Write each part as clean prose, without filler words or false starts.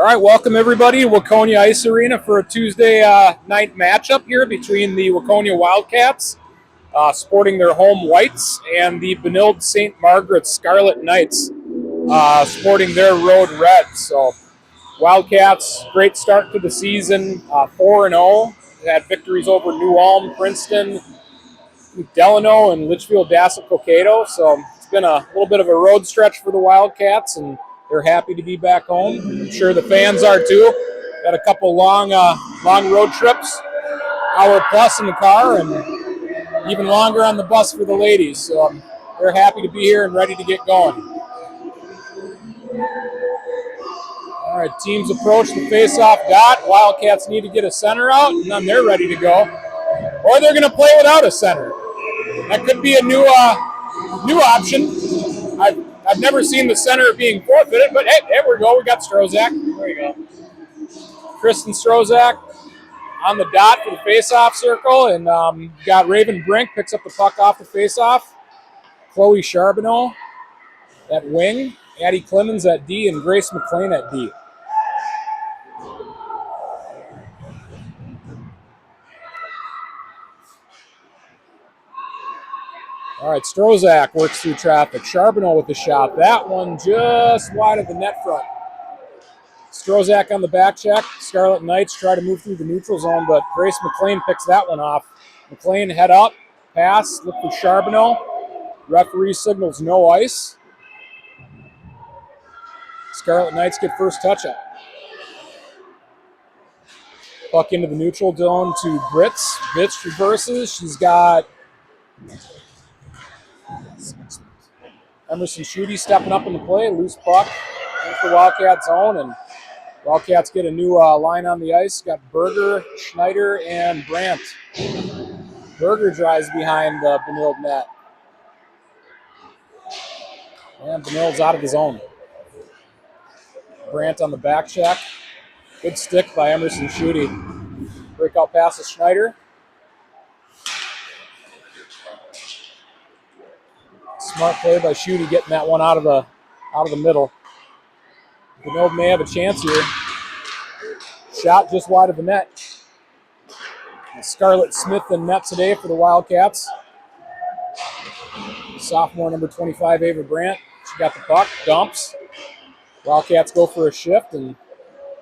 All right, welcome everybody to Waconia Ice Arena for a Tuesday night matchup here between the Waconia Wildcats, sporting their home whites, and the Benilde St. Margaret's Scarlet Knights, sporting their road red. So, Wildcats, great start to the season, 4-0. They had victories over New Ulm, Princeton, Delano, and Litchfield-Dassel-Cokato. So, it's been a little bit of a road stretch for the Wildcats, and they're happy to be back home. I'm sure the fans are too. Got a couple long road trips, hour plus in the car, and even longer on the bus for the ladies. So they're happy to be here and ready to get going. All right, teams approach the face-off dot. Wildcats need to get a center out, and then they're ready to go. Or they're going to play without a center. That could be a new option. I've never seen the center being forfeited, but hey, there we go. We got Strozak. There you go. Kristen Strozak on the dot for the face-off circle, and got Raven Brink picks up the puck off the face-off. Chloe Charbonneau at wing, Addie Clemens at D, and Grace McLean at D. All right, Strozak works through traffic. Charbonneau with the shot. That one just wide of the net front. Strozak on the back check. Scarlet Knights try to move through the neutral zone, but Grace McLean picks that one off. McLean head up, pass, look for Charbonneau. Referee signals no ice. Scarlet Knights get first touch up. Puck into the neutral zone to Britz. Britz reverses. She's got Emerson Schutte stepping up in the play. Loose puck into the Wildcat zone, and Wildcats get a new line on the ice. Got Berger, Schneider, and Brandt. Berger drives behind the Benilde net. And Benilde's out of the zone. Brandt on the back check. Good stick by Emerson Schutte. Breakout pass to Schneider. Smart play by Schutte getting that one out of the middle. Benilde may have a chance here. Shot just wide of the net. And Scarlett Smith in net today for the Wildcats. Sophomore number 25, Ava Brandt. She got the puck, dumps. Wildcats go for a shift, and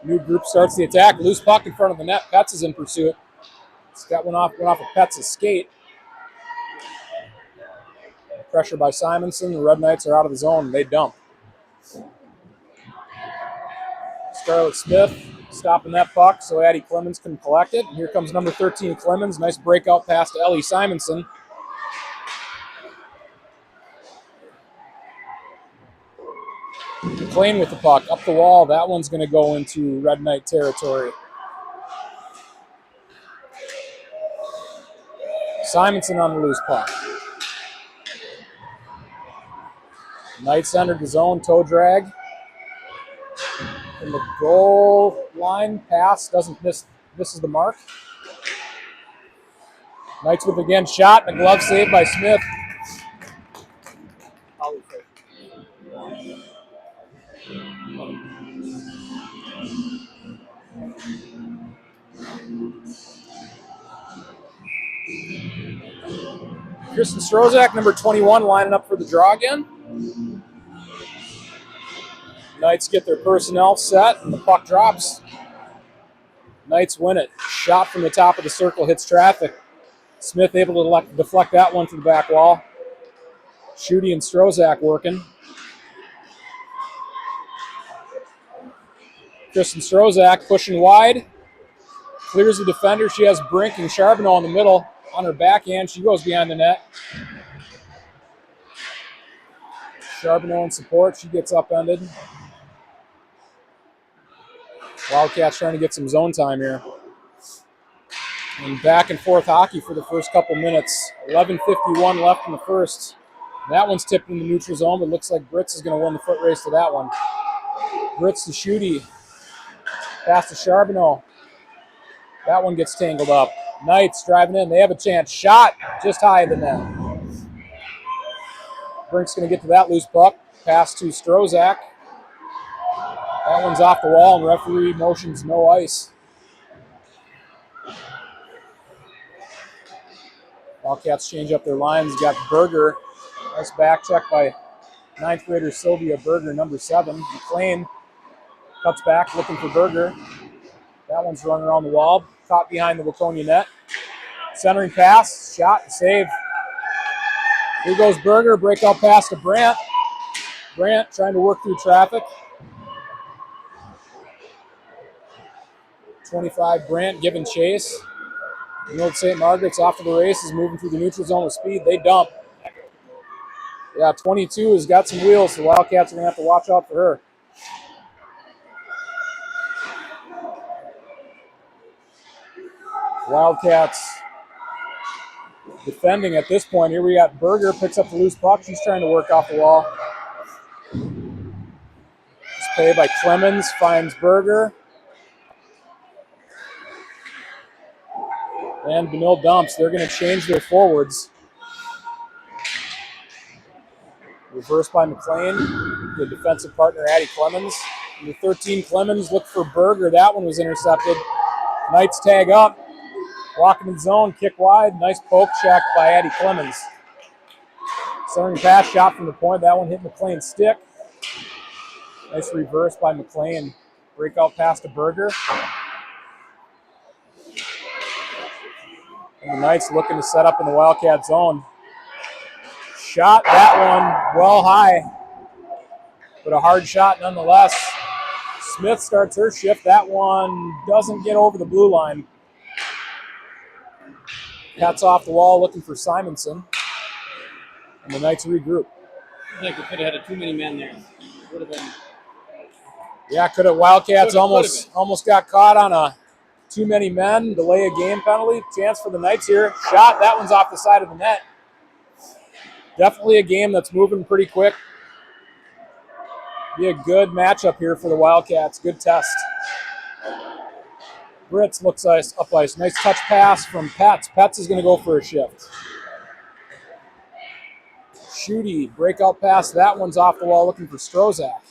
new group starts the attack. Loose puck in front of the net. Petz is in pursuit. It's got went off of Petz's skate. Pressure by Simonson. The Red Knights are out of the zone. They dump. Scarlett Smith stopping that puck so Addie Clemens can collect it. And here comes number 13, Clemens. Nice breakout pass to Ellie Simonson. McLean with the puck up the wall. That one's going to go into Red Knight territory. Simonson on the loose puck. Knights entered the zone, toe drag. And the goal line pass misses the mark. Knights with again shot and a glove save by Smith. Kristen Strozak, number 21, lining up for the draw again. Knights get their personnel set, and the puck drops. Knights win it. Shot from the top of the circle hits traffic. Smith able to deflect that one to the back wall. Schutte and Strozak working. Kristen Strozak pushing wide. Clears the defender. She has Brink and Charbonneau in the middle. On her backhand, she goes behind the net. Charbonneau in support. She gets upended. Wildcats trying to get some zone time here. And back and forth hockey for the first couple minutes. 11:51 left in the first. That one's tipped in the neutral zone, but looks like Britz is going to win the foot race to that one. Britz to Schutte. Pass to Charbonneau. That one gets tangled up. Knights driving in. They have a chance. Shot just high of the net. Brink's going to get to that loose puck. Pass to Strozak. That one's off the wall, and referee motions no ice. Wildcats change up their lines. Got Berger. Nice back check by 9th grader Sylvia Berger, number 7. McLean cuts back looking for Berger. That one's running around the wall. Caught behind the Waconia net. Centering pass. Shot and save. Here goes Berger. Breakout pass to Brandt. Brandt trying to work through traffic. 25 Brandt giving chase. Old St. Margaret's off to the races, moving through the neutral zone with speed. They dump. Yeah, 22 has got some wheels, so Wildcats are going to have to watch out for her. Wildcats defending at this point. Here we got Berger, picks up the loose puck. She's trying to work off the wall. It's played by Clemens, finds Berger. And Benil dumps. They're going to change their forwards. Reversed by McLean, the defensive partner, Addie Clemens. Number 13, Clemens looked for Berger. That one was intercepted. Knights tag up. Walking in the zone, kick wide. Nice poke check by Addie Clemens. Centering pass, shot from the point. That one hit McLean's stick. Nice reverse by McLean. Breakout pass to Berger. And the Knights looking to set up in the Wildcat zone. Shot, that one well high, but a hard shot nonetheless. Smith starts her shift. That one doesn't get over the blue line. Cat's off the wall looking for Simonson. And the Knights regroup. I think we could have had too many men there. Would have been. Yeah, could have. Wildcats almost got caught on a too many men, delay a game penalty. Chance for the Knights here. Shot, that one's off the side of the net. Definitely a game that's moving pretty quick. Be a good matchup here for the Wildcats. Good test. Britz looks up ice. Nice touch pass from Pets. Pets is going to go for a shift. Shooty, breakout pass. That one's off the wall looking for Strozak.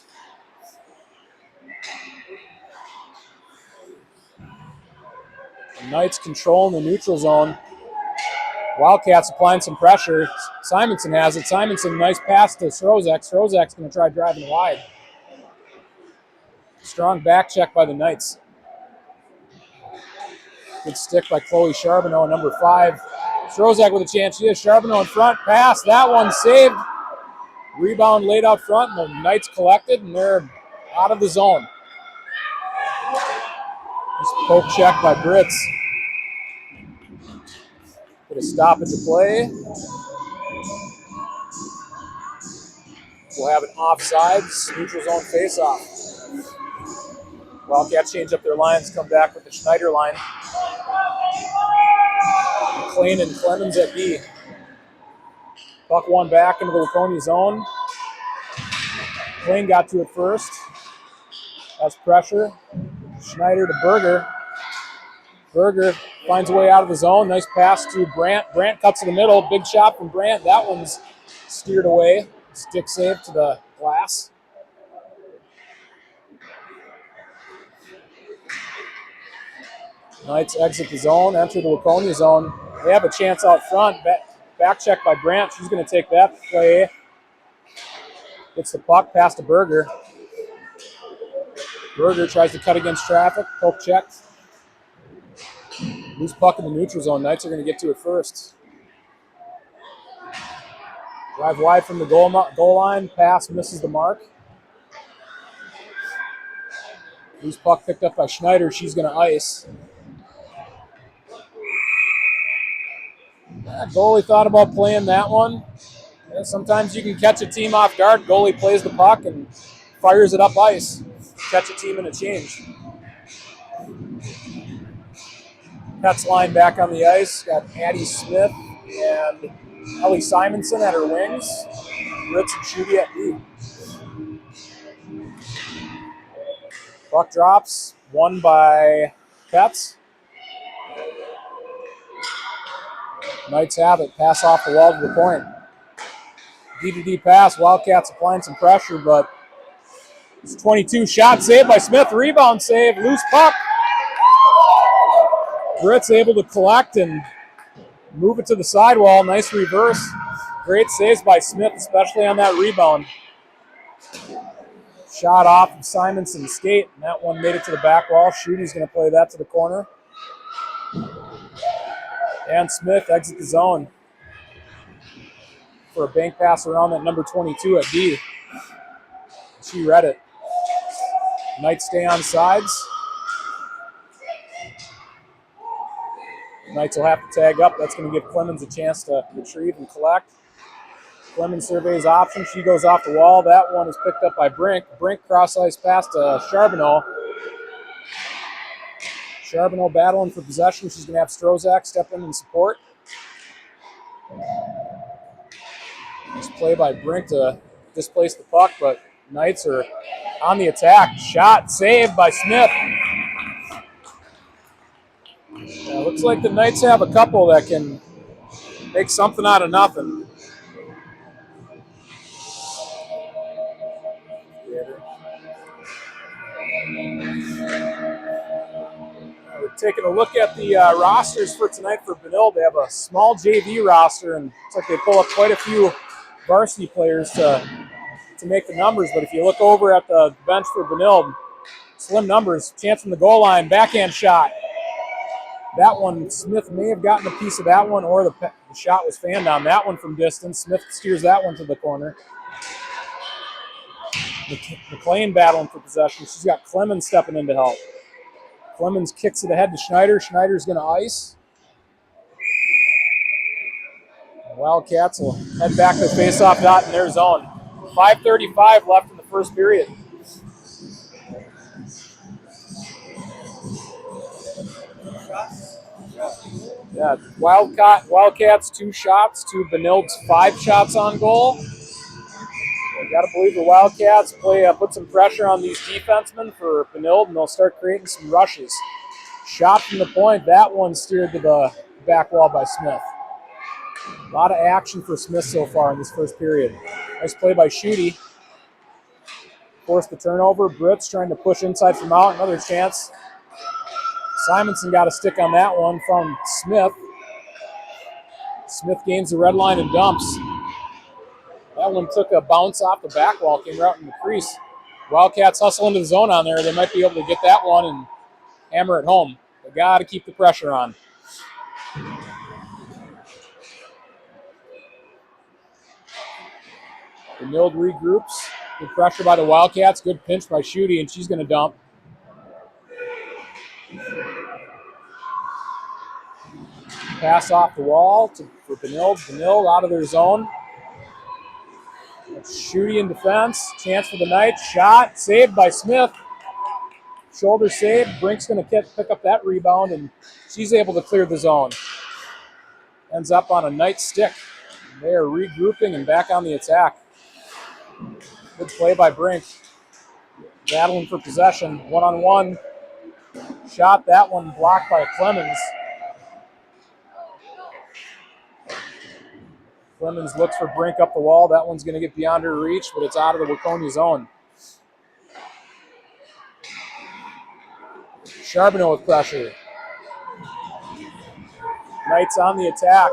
The Knights controlling the neutral zone. Wildcats applying some pressure. Simonson has it. Simonson, nice pass to Strozak. Strozak's going to try driving wide. Strong back check by the Knights. Good stick by Chloe Charbonneau, number 5. Strozak with a chance. She has Charbonneau in front. Pass. That one saved. Rebound laid out front, and the Knights collected, and they're out of the zone. This poke check by Britz. Put a stoppage of play. We'll have an offsides, neutral zone faceoff. Wildcats change up their lines, come back with the Schneider line. McLean and Clemens at B. Puck one back into the Waconia zone. McLean got to it first. That's pressure. Schneider to Berger. Berger finds a way out of the zone. Nice pass to Brandt. Brandt cuts to the middle. Big shot from Brandt. That one's steered away. Stick save to the glass. Knights exit the zone, enter the Waconia zone. They have a chance out front. Back check by Brandt. She's going to take that play. Gets the puck, pass to Berger. Berger tries to cut against traffic. Poke check. Loose puck in the neutral zone. Knights are going to get to it first. Drive wide from the goal line. Pass misses the mark. Loose puck picked up by Schneider. She's going to ice. Goalie thought about playing that one. Yeah, sometimes you can catch a team off guard. Goalie plays the puck and fires it up ice. Catch a team in a change. Pets line back on the ice. Got Addie Smith and Ellie Simonson at her wings. Ritz and Shooty at B. Puck drops. Won by Pets. Knights have it. Pass off the wall to the point. D-to-D pass. Wildcats applying some pressure, but It's 22, shot saved by Smith, rebound save, loose puck. Britt's able to collect and move it to the sidewall. Nice reverse. Great saves by Smith, especially on that rebound. Shot off of Simonson's skate, and that one made it to the back wall. Schuty's going to play that to the corner. And Smith exits the zone for a bank pass around that number 22 at D. She read it. Knights stay on sides. Knights will have to tag up. That's going to give Clemens a chance to retrieve and collect. Clemens surveys option. She goes off the wall. That one is picked up by Brink. Brink cross-ice pass to Charbonneau. Charbonneau battling for possession. She's going to have Strozak step in and support. Nice play by Brink to displace the puck, but Knights are on the attack. Shot saved by Smith. Looks like the Knights have a couple that can make something out of nothing. We're taking a look at the rosters for tonight for Benilde. They have a small JV roster, and it's like they pull up quite a few varsity players to make the numbers. But if you look over at the bench for Benilde, slim numbers. Chance from the goal line, backhand shot. That one, Smith may have gotten a piece of that one, or the shot was fanned on that one from distance. Smith steers that one to the corner. McLean battling for possession. She's got Clemens stepping in to help. Clemens kicks it ahead to Schneider. Schneider's going to ice. Wildcats will head back to the face-off dot in their zone. 5:35 left in the first period. Yeah, Wildcats 2 shots to Benilde's 5 shots on goal. You got to believe the Wildcats put some pressure on these defensemen for Benilde, and they'll start creating some rushes. Shot from the point, that one steered to the back wall by Smith. A lot of action for Smith so far in this first period. Nice play by Schuty. Forced the turnover. Britt's trying to push inside from out. Another chance. Simonson got a stick on that one from Smith. Smith gains the red line and dumps. That one took a bounce off the back wall, came right in the crease. Wildcats hustle into the zone on there. They might be able to get that one and hammer it home. They got to keep the pressure on. Benilde regroups. Good pressure by the Wildcats. Good pinch by Schuty, and she's going to dump. Pass off the wall for Benilde. Benilde out of their zone. Schuty in defense. Chance for the Knights. Shot. Saved by Smith. Shoulder save. Brink's going to pick up that rebound, and she's able to clear the zone. Ends up on a Knight stick. They are regrouping and back on the attack. Good play by Brink. Battling for possession. One-on-one. Shot. That one blocked by Clemens. Clemens looks for Brink up the wall. That one's going to get beyond her reach, but it's out of the Waconia zone. Charbonneau with pressure. Knights on the attack.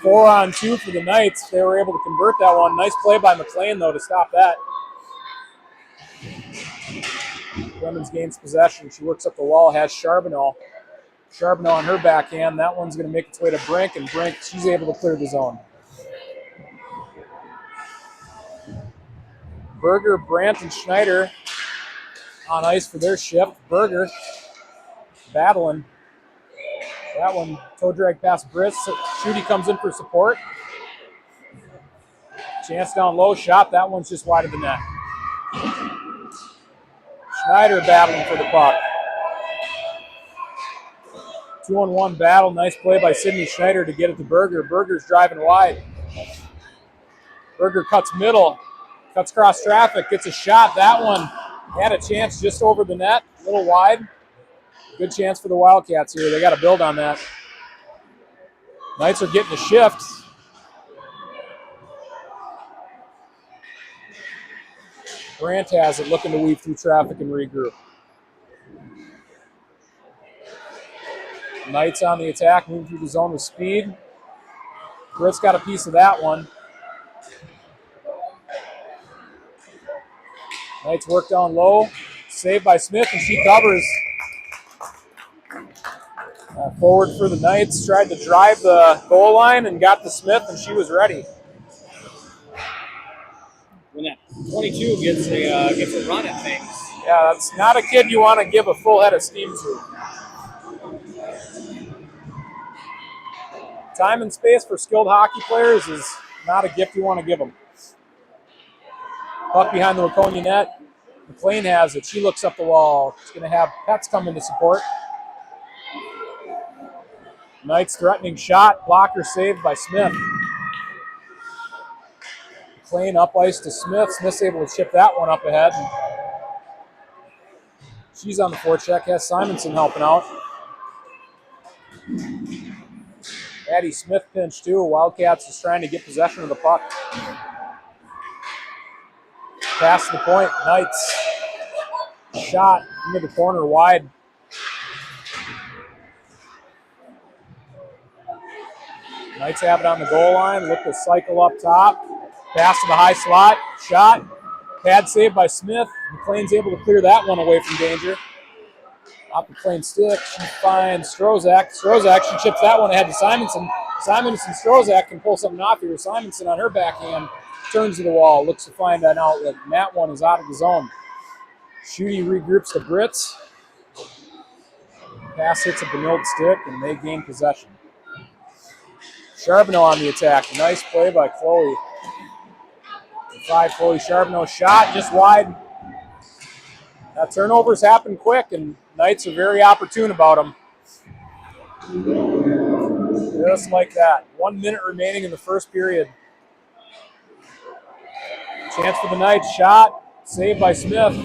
4-on-2 for the Knights. They were able to convert that one. Nice play by McLean, though, to stop that. Clemens gains possession. She works up the wall, has Charbonneau. Charbonneau on her backhand. That one's going to make its way to Brink, and Brink, she's able to clear the zone. Berger, Brandt, and Schneider on ice for their shift. Berger battling. That one, toe drag past Britt. Schuty comes in for support. Chance down low, shot. That one's just wide of the net. Schneider battling for the puck. 2-on-1 battle. Nice play by Sydney Schneider to get it to Berger. Berger's driving wide. Berger cuts middle. Cuts across traffic. Gets a shot. That one had a chance just over the net. A little wide. Good chance for the Wildcats here. They got to build on that. Knights are getting a shift. Grant has it, looking to weave through traffic and regroup. Knights on the attack, moving through the zone with speed. Britt's got a piece of that one. Knights work down low. Saved by Smith, and she covers. Forward for the Knights. Tried to drive the goal line and got to Smith, and she was ready. When that 22 gets a run at things. Yeah, that's not a kid you want to give a full head of steam to. Time and space for skilled hockey players is not a gift you want to give them. Puck behind the Waconia net. McLean has it. She looks up the wall. She's going to have Pets come in to support. Knights threatening shot. Blocker saved by Smith. McLean up ice to Smith. Smith's able to chip that one up ahead. She's on the forecheck. Has Simonson helping out. Addie Smith pinch too. Wildcats is trying to get possession of the puck. Pass to the point. Knights. Shot into the corner wide. Knights have it on the goal line. Look to cycle up top. Pass to the high slot. Shot. Pad saved by Smith. McLean's able to clear that one away from danger. Off McLean's stick. She finds Strozak. Strozak, she chips that one ahead to Simonson. Simonson Strozak can pull something off here. Simonson on her backhand turns to the wall. Looks to find an outlet. And that one is out of the zone. Schutte regroups the Brits. Pass hits a Benilde stick, and they gain possession. Charbonneau on the attack. Nice play by Chloe. 5 Chloe Charbonneau shot just wide. That turnovers happen quick, and Knights are very opportune about them. Just like that. 1 minute remaining in the first period. Chance for the Knights. Shot. Saved by Smith.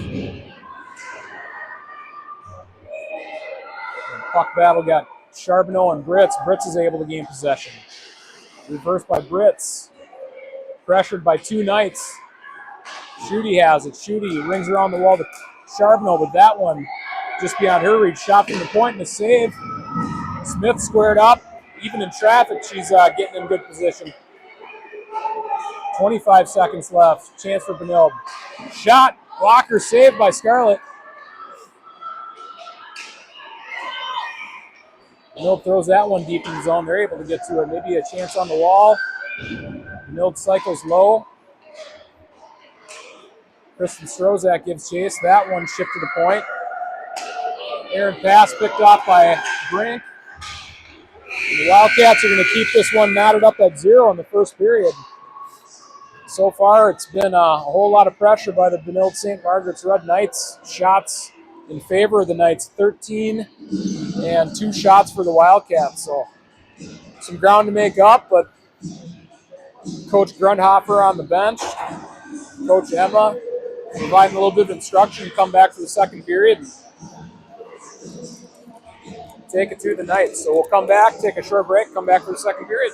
Puck battle got Charbonneau and Brits. Brits is able to gain possession. Reversed by Brits. Pressured by 2 Knights. Schutte has it. Schutte rings around the wall to Charbonneau, but that one just beyond her reach. Shot from the point and a save. Smith squared up. Even in traffic, she's getting in good position. 25 seconds left. Chance for Benilde. Shot. Blocker saved by Scarlett. Benilde throws that one deep in the zone. They're able to get to it. Maybe a chance on the wall. Benilde cycles low. Kristen Strozak gives chase. That one shipped to the point. Aaron pass picked off by Brink. And the Wildcats are going to keep this one knotted up at 0 in the first period. So far, it's been a whole lot of pressure by the Benilde St. Margaret's Red Knights. Shots in favor of the Knights, 13, and 2 shots for the Wildcats. So some ground to make up, but Coach Grundhofer on the bench, Coach Emma providing a little bit of instruction, come back for the second period and take it to the Knights. So we'll come back, take a short break, come back for the second period.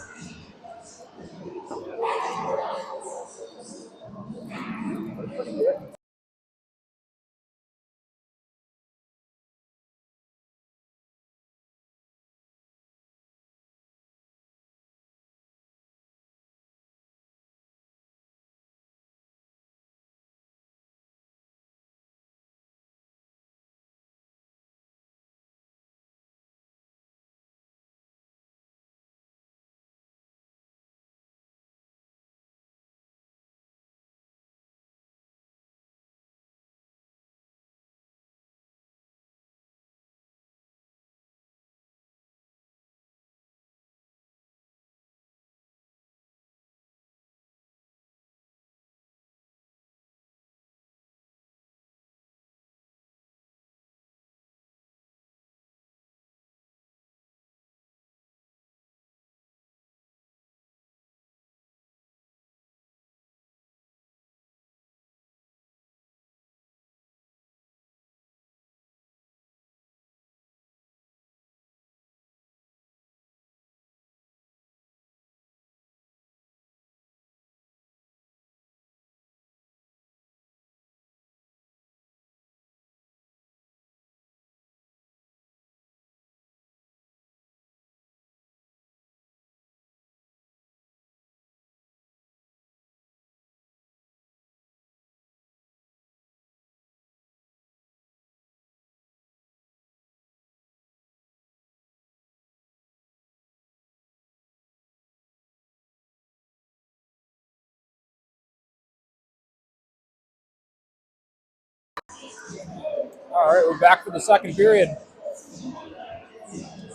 All right, we're back for the second period.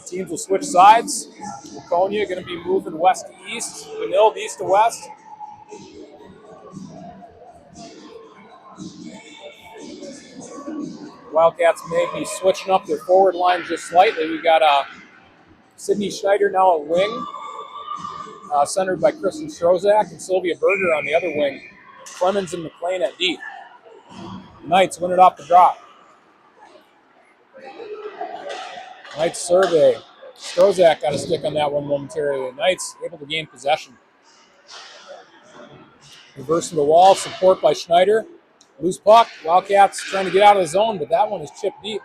Teams will switch sides. Waconia going to be moving west to east. Benilde east to west. Wildcats may be switching up their forward line just slightly. We got Sydney Schneider now at wing, centered by Kristen Strozak, and Sylvia Berger on the other wing. Clemens and McLean at D. Knights win it off the drop. Knights survey. Strozak got a stick on that one momentarily. Knights able to gain possession. Reverse to the wall, support by Schneider. Loose puck. Wildcats trying to get out of the zone, but that one is chipped deep.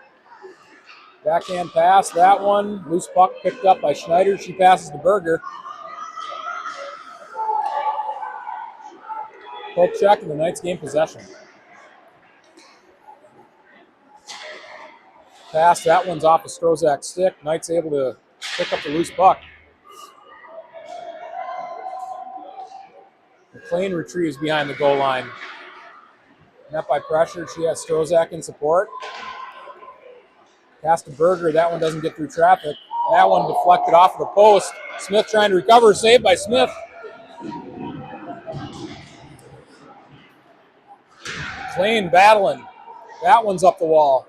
Backhand pass, that one. Loose puck picked up by Schneider. She passes to Berger. Poke check, and the Knights gain possession. Pass, that one's off of Strozak's stick. Knights able to pick up the loose puck. McLean retrieves behind the goal line. Met by pressure, she has Strozak in support. Pass to Berger, that one doesn't get through traffic. That one deflected off of the post. Smith trying to recover, saved by Smith. McLean battling. That one's up the wall.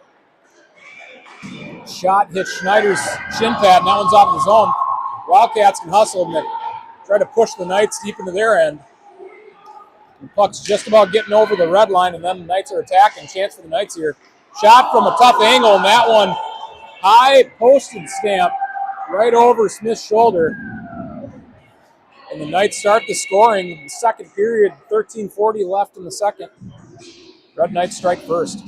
Shot hits Schneider's shin pad, and that one's off the zone. Wildcats can hustle and try to push the Knights deep into their end. The puck's just about getting over the red line, and then the Knights are attacking. Chance for the Knights here. Shot from a tough angle, and that one high posted stamp right over Smith's shoulder. And the Knights start the scoring in the second period, 13:40 left in the second. Red Knights strike first.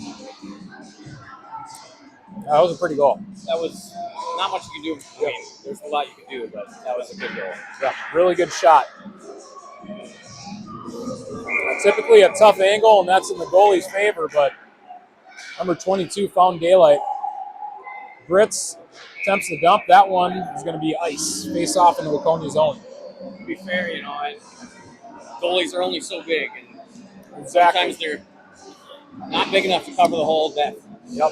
That was a pretty goal. That was not much you can do. I mean, there's a lot you can do, but that was a good goal. Yeah, really good shot. Typically a tough angle, and that's in the goalie's favor, but number 22 found daylight. Brits attempts the dump. That one is going to be ice. Face off into Waconia's zone. To be fair, goalies are only so big, and Exactly. sometimes they're not big enough to cover the whole depth. Yep.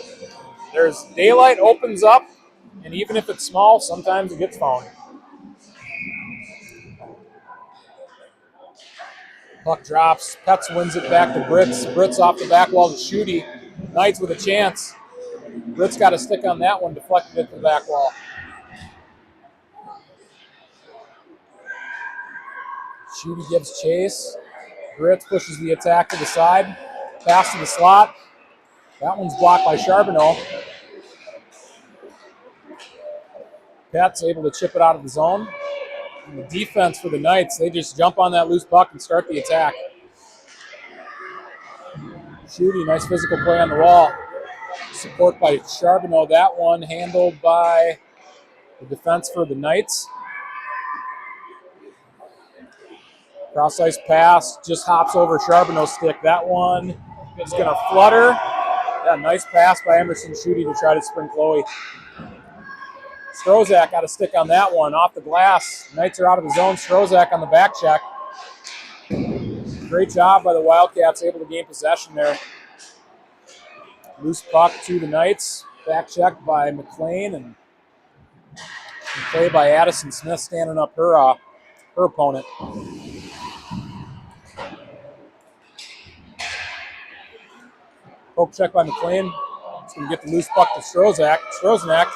There's daylight opens up, and even if it's small, sometimes it gets found. Puck drops. Petz wins it back to Brits. Brits off the back wall to Schutte. Knights with a chance. Brits got a stick on that one, deflected it to the back wall. Schutte gives chase. Brits pushes the attack to the side. Pass to the slot. That one's blocked by Charbonneau. Pet's able to chip it out of the zone. And the defense for the Knights, they just jump on that loose puck and start the attack. Schutte, nice physical play on the wall. Support by Charbonneau. That one handled by the defense for the Knights. Cross ice pass, just hops over Charbonneau's stick. That one is going to flutter. Yeah, nice pass by Emerson Schutte to try to sprint Chloe. Strozak got a stick on that one, off the glass. Knights are out of the zone. Strozak on the back check. Great job by the Wildcats, able to gain possession there. Loose puck to the Knights. Back check by McLean, and play by Addison Smith, standing up her opponent. Poke check by McLean. It's going to get the loose puck to Strozak. Stroznak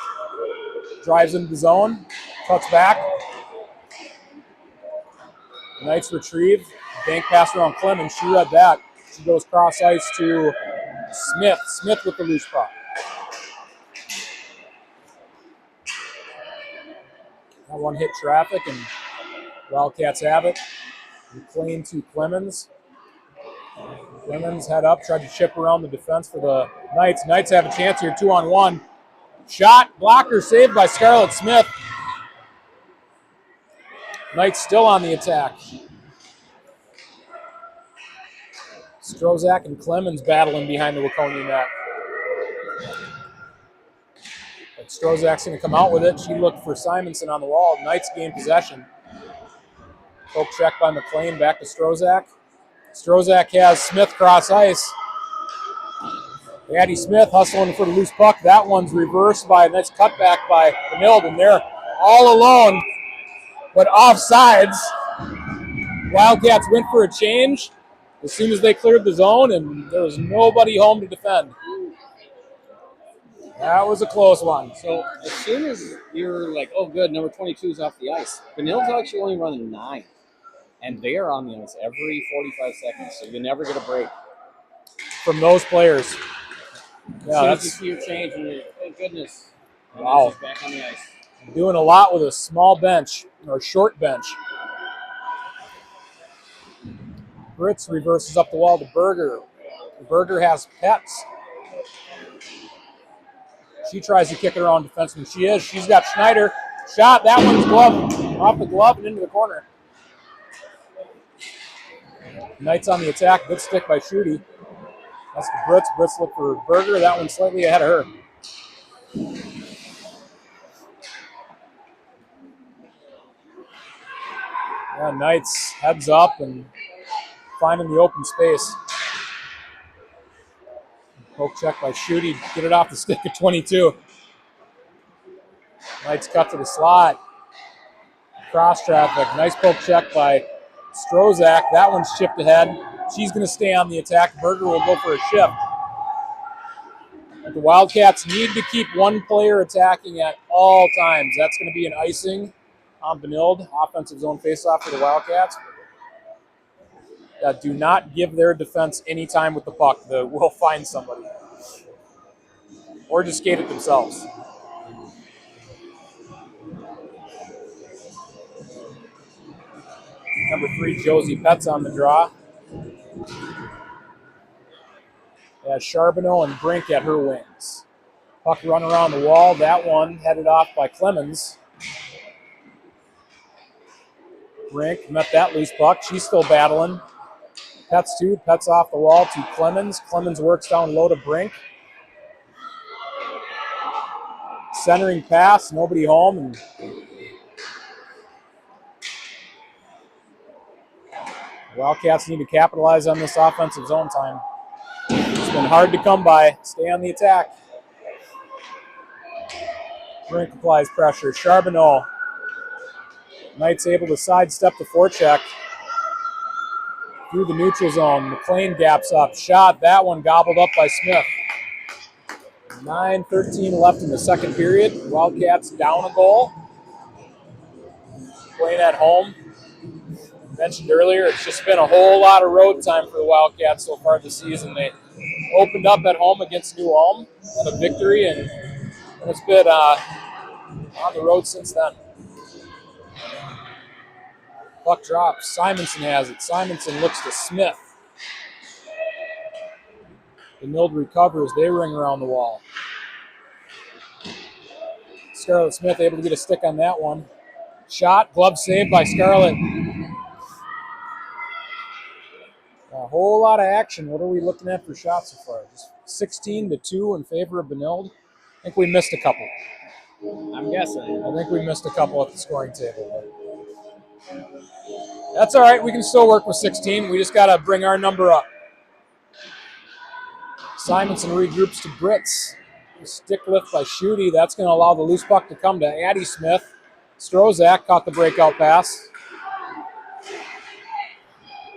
drives into the zone, cuts back. Knights retrieve. Bank pass around Clemens. She read that. She goes cross ice to Smith. Smith with the loose puck. That one hit traffic, and Wildcats have it. McLean to Clemens. Clemens head up, tried to chip around the defense for the Knights. Knights have a chance here, 2-on-1. Shot, blocker, saved by Scarlett Smith. Knights still on the attack. Strozak and Clemens battling behind the Waconia net. But Strozak's going to come out with it. She looked for Simonson on the wall. Knights gain possession. Poke check by McLean, back to Strozak. Strozak has Smith cross ice. Addie Smith hustling for the loose puck. That one's reversed by a nice cutback by Benilde, and they're all alone, but offsides. Wildcats went for a change as soon as they cleared the zone, and there was nobody home to defend. That was a close one. So as soon as you're like, oh, good, number 22 is off the ice, Benilde's actually only running 9. And they are on the ice every 45 seconds, so you never get a break. From those players. Yeah, that's you see your change, and you're, thank goodness. And wow. She's back on the ice. Doing a lot with a small bench, or short bench. Fritz reverses up the wall to Berger. Berger has Pets. She tries to kick it around defenseman. She's got Schneider. Shot, that one's glove, off the glove and into the corner. Knights on the attack, good stick by Schutte. That's the Brits. Brits look for Berger. That one's slightly ahead of her. Yeah, Knights heads up and finding the open space. Poke check by Schutte. Get it off the stick at 22. Knights cut to the slot. Cross traffic. Nice poke check by Strozak. That one's chipped ahead. She's going to stay on the attack. Berger will go for a shift. But the Wildcats need to keep one player attacking at all times. That's going to be an icing on Benilde. Offensive zone faceoff for the Wildcats. Do not give their defense any time with the puck. We'll find somebody. Or just skate it themselves. Number 3, Josie Pets on the draw. Has Charbonneau and Brink at her wings. Puck run around the wall. That one headed off by Clemens. Brink met that loose puck. She's still battling. Pets too. Pets off the wall to Clemens. Clemens works down low to Brink. Centering pass. Nobody home. And Wildcats need to capitalize on this offensive zone time. It's been hard to come by. Stay on the attack. Brink applies pressure. Charbonneau. Knights able to sidestep the forecheck through the neutral zone. McLean gaps up. Shot. That one gobbled up by Smith. 9:13 left in the second period. Wildcats down a goal. Playing at home. Mentioned earlier, it's just been a whole lot of road time for the Wildcats so far this season. They opened up at home against New Ulm, had a victory, and it's been on the road since then. Puck drops. Simonson has it. Simonson looks to Smith. Benilde recovers. They ring around the wall. Scarlett Smith able to get a stick on that one. Shot. Glove saved by Scarlett. A whole lot of action. What are we looking at for shots so far? Just 16-2 in favor of Benilde. I think we missed a couple. I'm guessing. I think we missed a couple at the scoring table. That's all right. We can still work with 16. We just got to bring our number up. Simonson regroups to Brits. Stick lift by Schutte. That's going to allow the loose puck to come to Addie Smith. Strozak caught the breakout pass.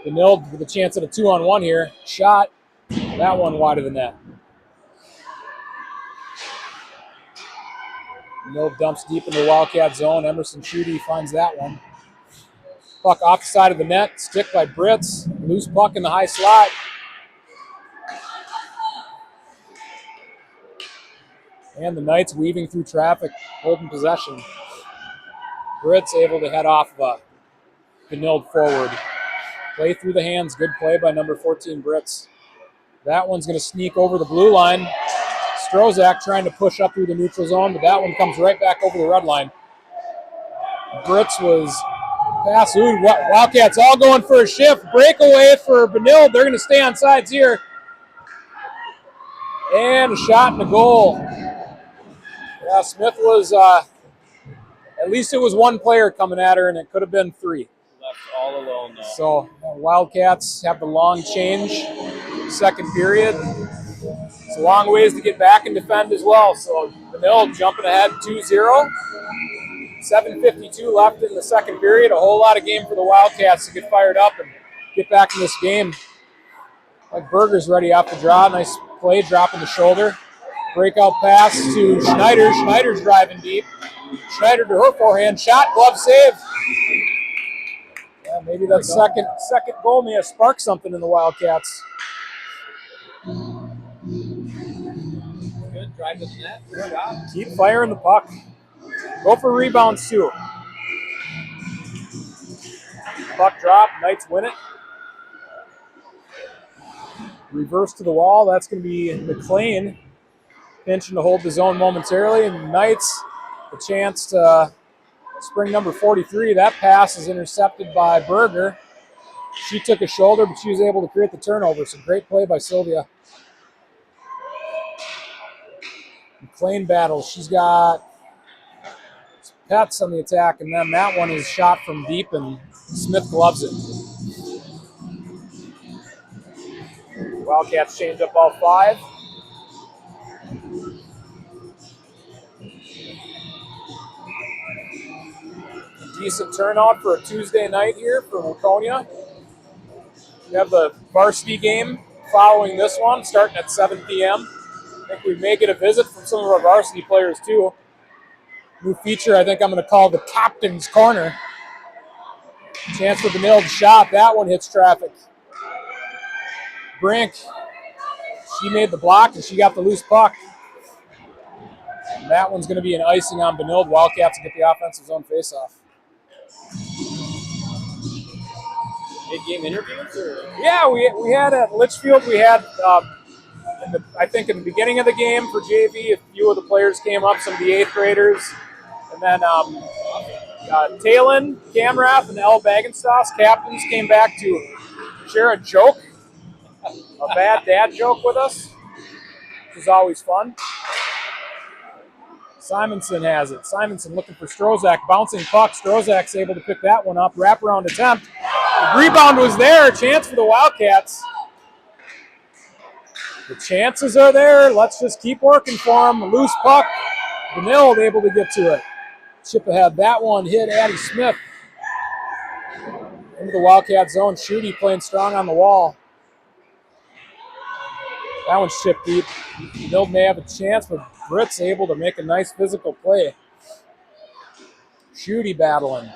Benilde with a chance at a 2-on-1 here. Shot. That one wide of the net. Benilde dumps deep into the Wildcat zone. Emerson Schutte finds that one. Puck off the side of the net. Stick by Brits. Loose puck in the high slot. And the Knights weaving through traffic, holding possession. Brits able to head off Benilde forward. Play through the hands. Good play by number 14, Brits. That one's going to sneak over the blue line. Strozak trying to push up through the neutral zone, but that one comes right back over the red line. Brits was pass. Ooh, Wildcats all going for a shift. Breakaway for Benilde. They're going to stay on sides here. And a shot and a goal. Yeah, Smith was, at least it was one player coming at her, and it could have been 3. Left all alone, though. So Wildcats have the long change, second period. It's a long ways to get back and defend as well. So Benilde jumping ahead 2-0. 7:52 left in the second period. A whole lot of game for the Wildcats to get fired up and get back in this game. Like Berger's ready off the draw. Nice play, dropping the shoulder. Breakout pass to Schneider. Schneider's driving deep. Schneider to her forehand shot. Glove save. Yeah, maybe that second goal may have sparked something in the Wildcats. Good drive to the net. Good job. Keep firing the puck. Go for rebounds too. Puck drop. Knights win it. Reverse to the wall. That's going to be McLean pinching to hold the zone momentarily. And Knights a chance to spring number 43. That pass is intercepted by Berger. She took a shoulder, but she was able to create the turnover. So great play by Sylvia. McLean battles. She's got Pets on the attack, and then that one is shot from deep, and Smith gloves it. Wildcats change up all 5. Decent turnout for a Tuesday night here for Waconia. We have the varsity game following this one, starting at 7 p.m. I think we may get a visit from some of our varsity players too. New feature I think I'm going to call the Captain's Corner. Chance for Benilde shot. That one hits traffic. Brink, she made the block and she got the loose puck. And that one's going to be an icing on Benilde. Wildcats will get the offensive zone faceoff. Big game interviews? Or? Yeah, we had at Litchfield, we had, I think in the beginning of the game for JV, a few of the players came up, some of the 8th graders. And then Talon, Camrath, and El Bagenstos, captains, came back to share a joke, a bad dad joke with us, which is always fun. Simonson has it. Simonson looking for Strozak, bouncing puck. Strozak's able to pick that one up. Wraparound attempt. The rebound was there. Chance for the Wildcats. The chances are there. Let's just keep working for them. Loose puck. Benilde able to get to it. Chip ahead. That one hit Addie Smith. Into the Wildcat zone. Schutte playing strong on the wall. That one's chipped deep. Benilde may have a chance, but Britt's able to make a nice physical play. Schutte battling.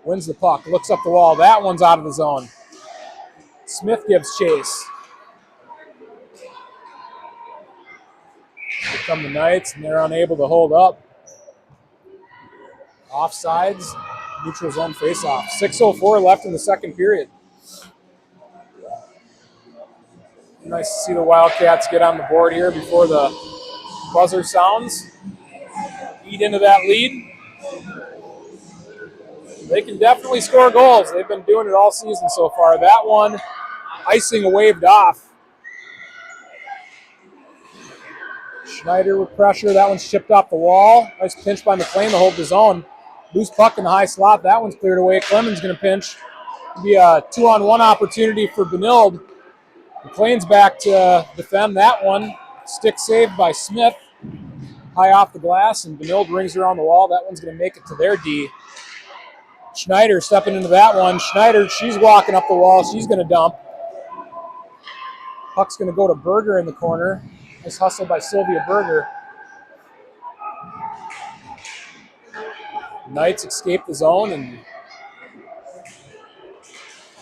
Wins the puck. Looks up the wall. That one's out of the zone. Smith gives chase. Here come the Knights, and they're unable to hold up. Offsides. Neutral zone faceoff. 6:04 left in the second period. Nice to see the Wildcats get on the board here before the buzzer sounds. Eat into that lead. They can definitely score goals. They've been doing it all season so far. That one, icing waved off. Schneider with pressure. That one's chipped off the wall. Nice pinch by McLean to hold the zone. Loose puck in the high slot. That one's cleared away. Clemens going to pinch. It'll be a 2-on-1 opportunity for Benilde. McLean's back to defend that one. Stick saved by Smith. High off the glass, and Benilde rings around the wall. That one's going to make it to their D. Schneider stepping into that one. Schneider, she's walking up the wall. She's going to dump. Puck's going to go to Berger in the corner. Nice hustle by Sylvia Berger. Knights escape the zone and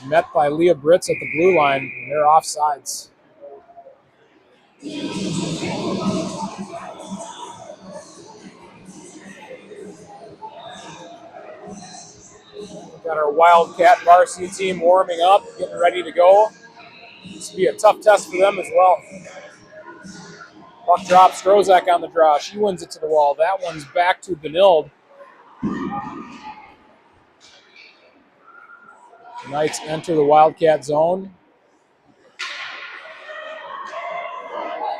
met by Leah Britz at the blue line. They're offsides. We've got our Wildcat varsity team warming up, getting ready to go. This will be a tough test for them as well. Puck drop, Strozak on the draw. She wins it to the wall. That one's back to Benilde. The Knights enter the Wildcat zone.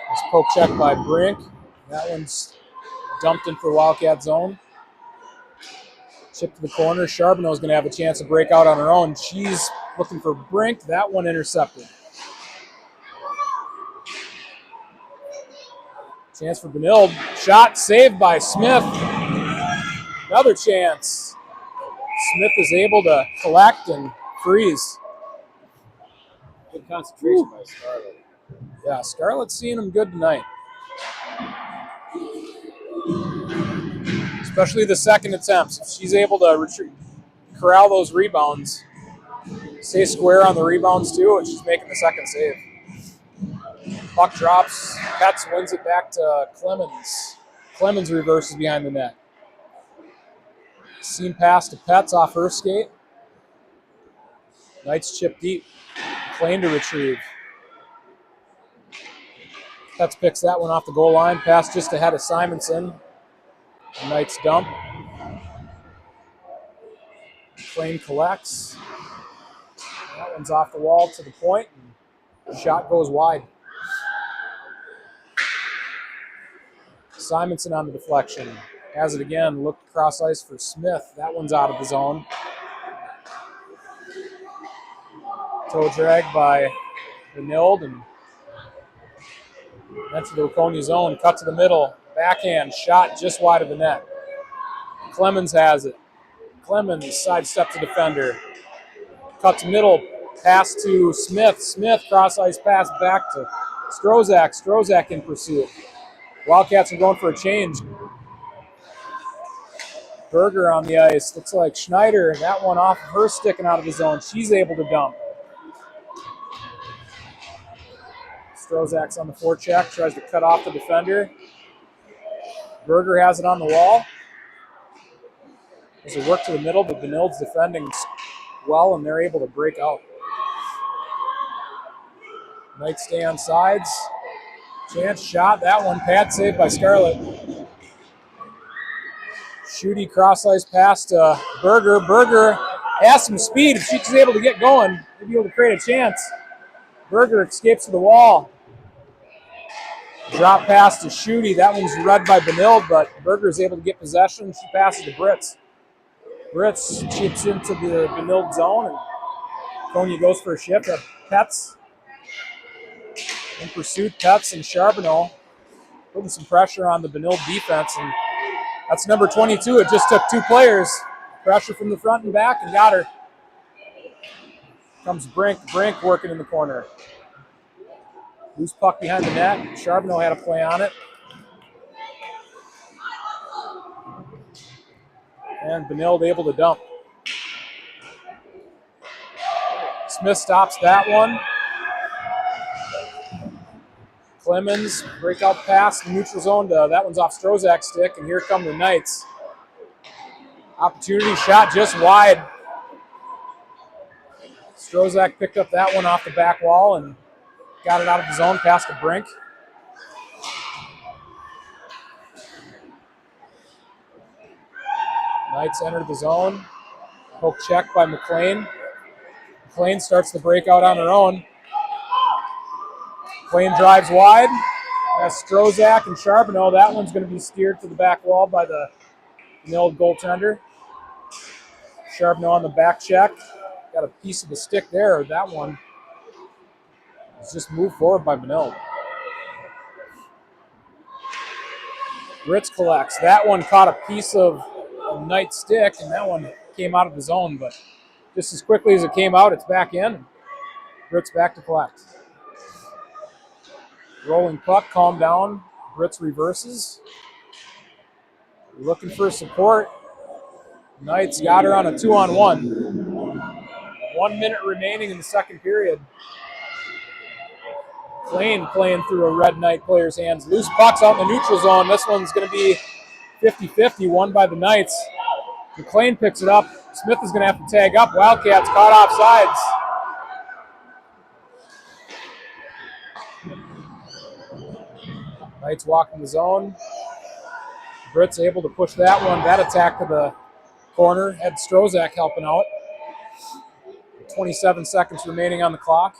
Nice poke check by Brink. That one's dumped in for Wildcat zone. Chip to the corner. Charbonneau's going to have a chance to break out on her own. She's looking for Brink. That one intercepted. Chance for Benilde. Shot saved by Smith. Another chance. Smith is able to collect and freeze. Good concentration by Scarlett. Yeah, Scarlett's seeing him good tonight. Especially the second attempts. If she's able to corral those rebounds, stay square on the rebounds too, and she's making the second save. Puck drops. Petz wins it back to Clemens. Clemens reverses behind the net. Seam pass to Petz off her skate. Knights chip deep. McLean to retrieve. Petz picks that one off the goal line. Pass just ahead of Simonson. The Knights dump. McLean collects. That one's off the wall to the point. The shot goes wide. Simonson on the deflection. Has it again. Looked across ice for Smith. That one's out of the zone. Toe drag by Benilde and enter the Waconia zone. Cut to the middle. Backhand shot just wide of the net. Clemens has it. Clemens sidestep to defender. Cut to middle. Pass to Smith. Smith cross ice pass back to Strozak. Strozak in pursuit. Wildcats are going for a change. Berger on the ice. Looks like Schneider. That one off of her sticking out of the zone. She's able to dump. Strozak's on the forecheck. Tries to cut off the defender. Berger has it on the wall. There's a work to the middle, but Benilde's defending well, and they're able to break out. Knights stay on sides. Chance shot. That one. Pad saved by Scarlett. Shooty cross ice pass to Berger. Berger has some speed. If she's able to get going, they'll be able to create a chance. Berger escapes to the wall. Drop pass to Shooty. That one's read by Benilde, but Berger is able to get possession. She passes to Britz. Britz chips into the Benilde zone, and Konya goes for a shift at Petz. In pursuit, Petz and Charbonneau putting some pressure on the Benilde defense, and that's number 22. It just took two players. Pressure from the front and back, and got her. Comes Brink. Brink working in the corner. Loose puck behind the net. Charbonneau had a play on it. And Benilde able to dump. Smith stops that one. Clemens, breakout pass, neutral zone. That one's off Strozak's stick, and here come the Knights. Opportunity shot just wide. Strozak picked up that one off the back wall and got it out of the zone, past to Brink. Knights entered the zone. Poke check by McLean. McLean starts the breakout on her own. McLean drives wide. That's Strozak and Charbonneau. That one's going to be steered to the back wall by the Benilde goaltender. Charbonneau on the back check. Got a piece of the stick there. That one was just moved forward by Benilde. Ritz collects. That one caught a piece of a Knight stick, and that one came out of the zone, but just as quickly as it came out, it's back in. Ritz back to collect. Rolling puck, calm down. Ritz reverses. Looking for support. Knights got her on a 2-on-1. 1 minute remaining in the second period. McLean playing through a red Knight player's hands. Loose pucks out in the neutral zone. This one's going to be 50-50, won by the Knights. McLean picks it up. Smith is going to have to tag up. Wildcats caught off sides. Knights walking the zone. Britt's able to push that one. That attack to the corner. Had Strozak helping out. 27 seconds remaining on the clock.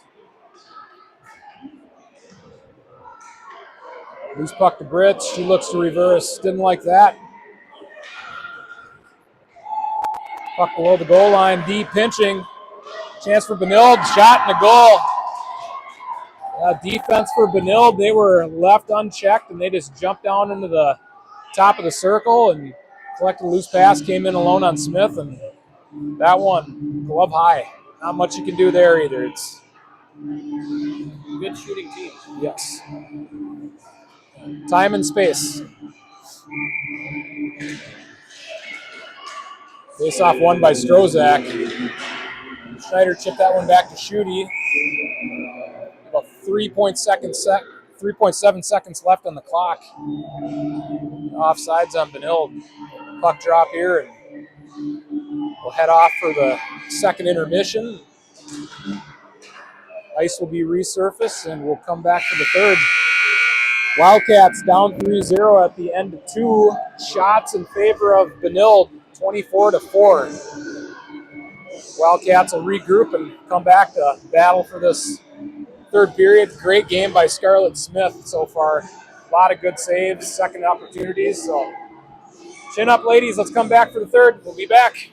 Loose puck to Britt. She looks to reverse. Didn't like that. Puck below the goal line. D pinching. Chance for Benilde. Shot and a goal. Defense for Benilde, they were left unchecked, and they just jumped down into the top of the circle and collected a loose pass, came in alone on Smith, and that one, glove high. Not much you can do there either. It's Good shooting team. yes. Time and space. Face off won by Strozak. Schneider chipped that one back to Schutte. About 3.7 seconds left on the clock. Offsides on Benilde. Puck drop here, and we'll head off for the second intermission. Ice will be resurfaced, and we'll come back for the third. Wildcats down 3-0 at the end of 2 shots in favor of Benilde, 24-4. Wildcats will regroup and come back to battle for this third period. Great game by Scarlett Smith so far. A lot of good saves, second opportunities. So chin up, ladies. Let's come back for the third. We'll be back.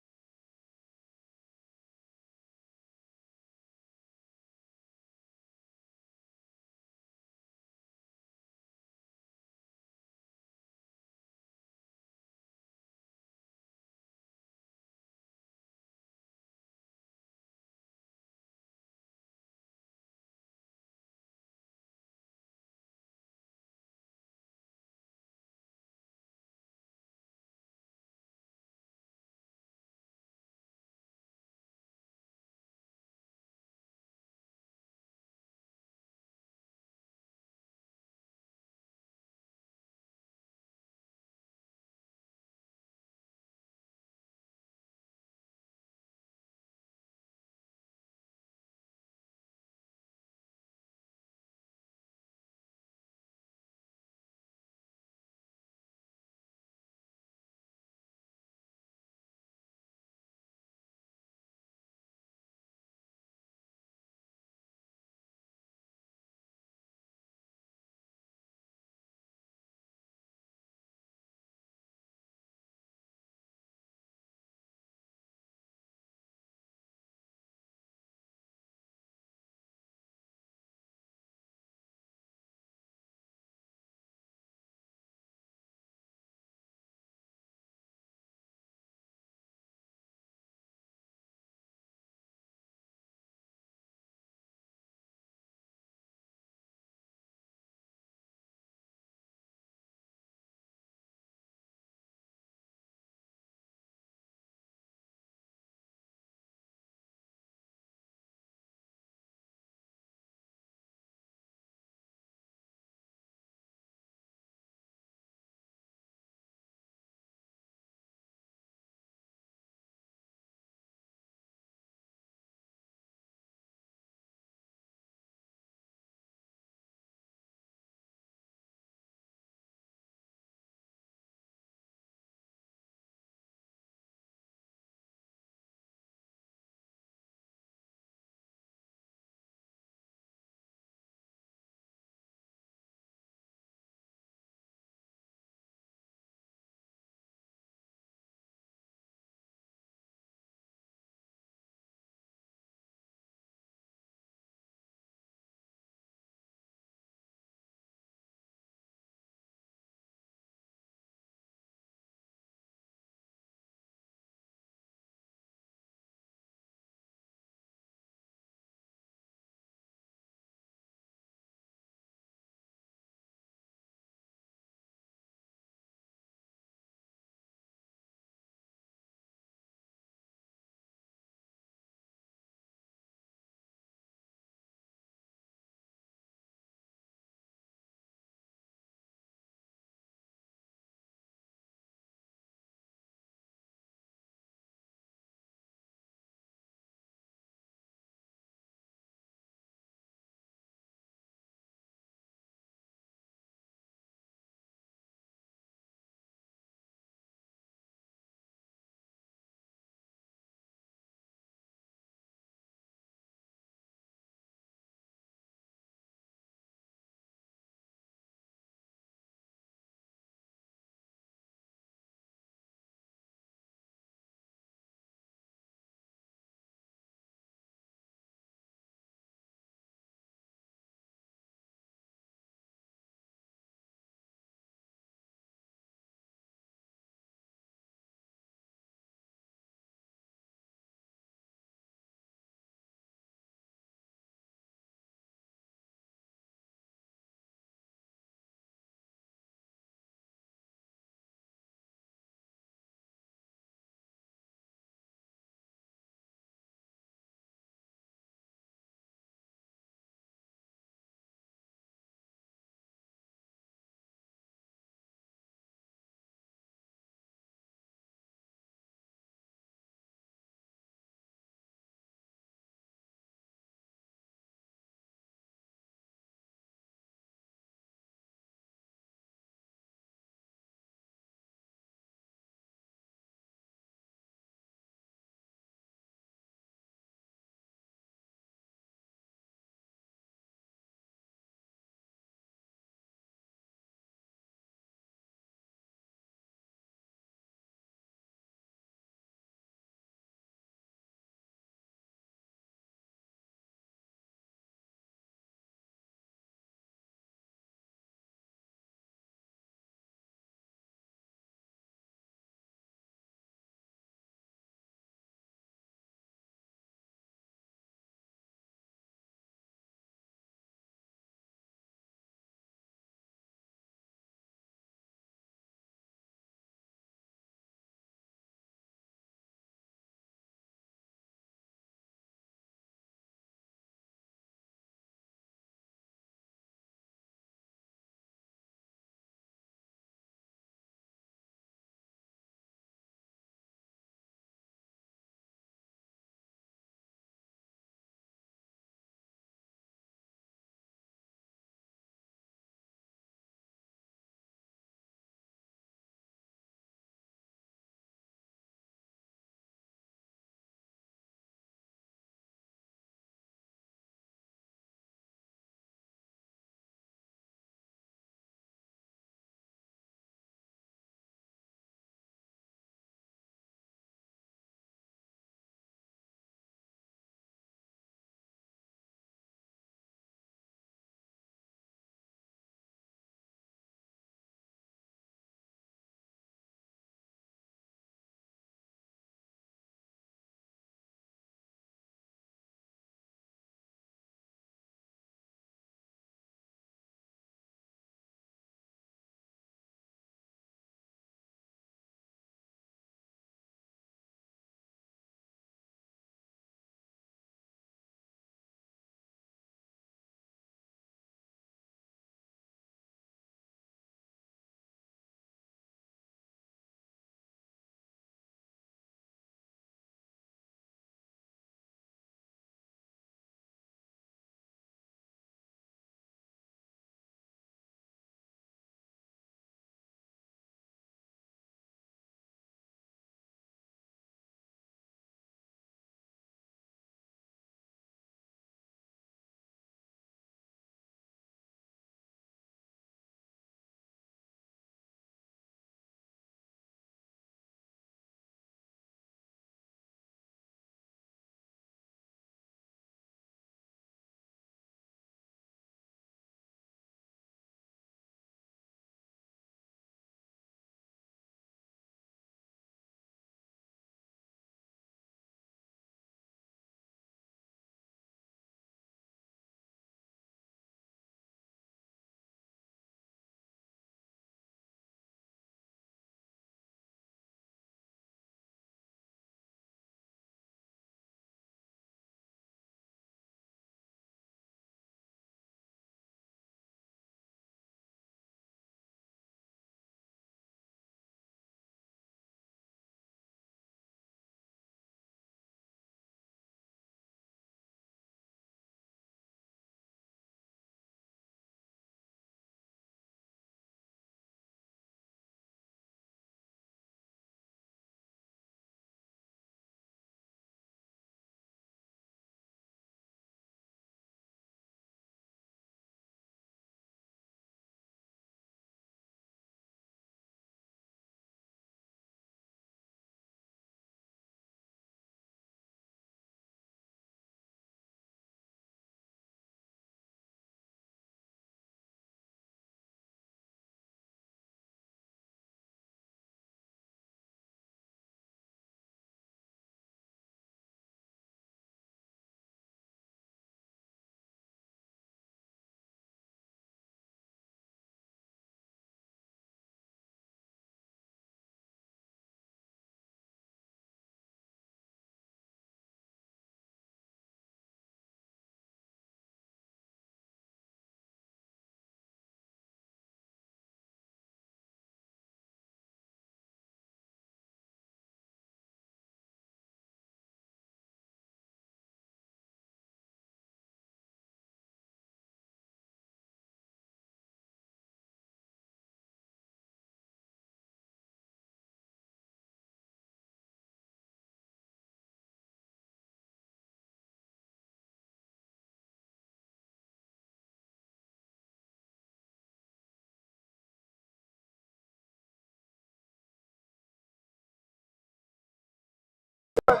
All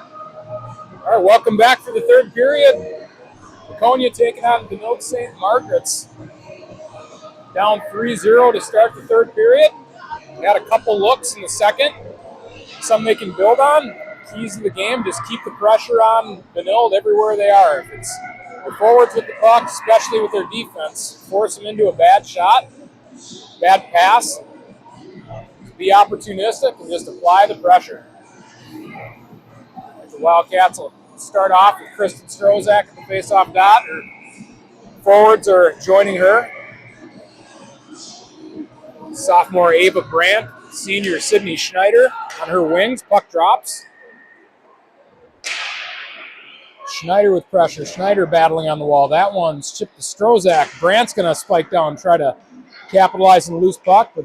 right, welcome back for the third period. Waconia taking on Benilde St. Margaret's. Down 3-0 to start the third period. Had a couple looks in the second. Some they can build on. Keys of the game, just keep the pressure on Benilde everywhere they are. If it's the forwards with the puck, especially with their defense, force them into a bad shot, bad pass. Be opportunistic and just apply the pressure. The Wildcats will start off with Kristen Strozak at the face-off dot. Her forwards are joining her. Sophomore Ava Brandt, senior Sydney Schneider on her wings. Puck drops. Schneider with pressure. Schneider battling on the wall. That one's chipped to Strozak. Brandt's going to spike down, try to capitalize on the loose puck, but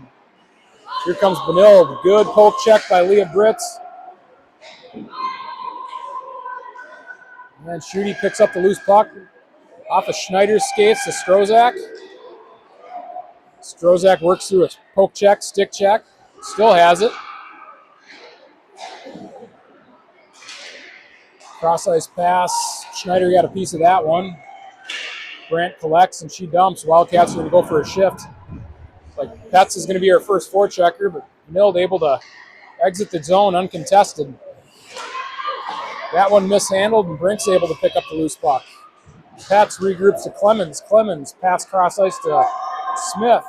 here comes Benilde. Good poke check by Leah Britz. And then Schutte picks up the loose puck off of Schneider's skates to Strozak. Strozak works through a poke check, stick check. Still has it. Cross-ice pass. Schneider got a piece of that one. Brandt collects and she dumps. Wildcats are going to go for a shift. Like Petz is going to be our first forechecker, but Benilde able to exit the zone uncontested. That one mishandled, and Brink's able to pick up the loose puck. Petz regroups to Clemens. Clemens pass cross-ice to Smith.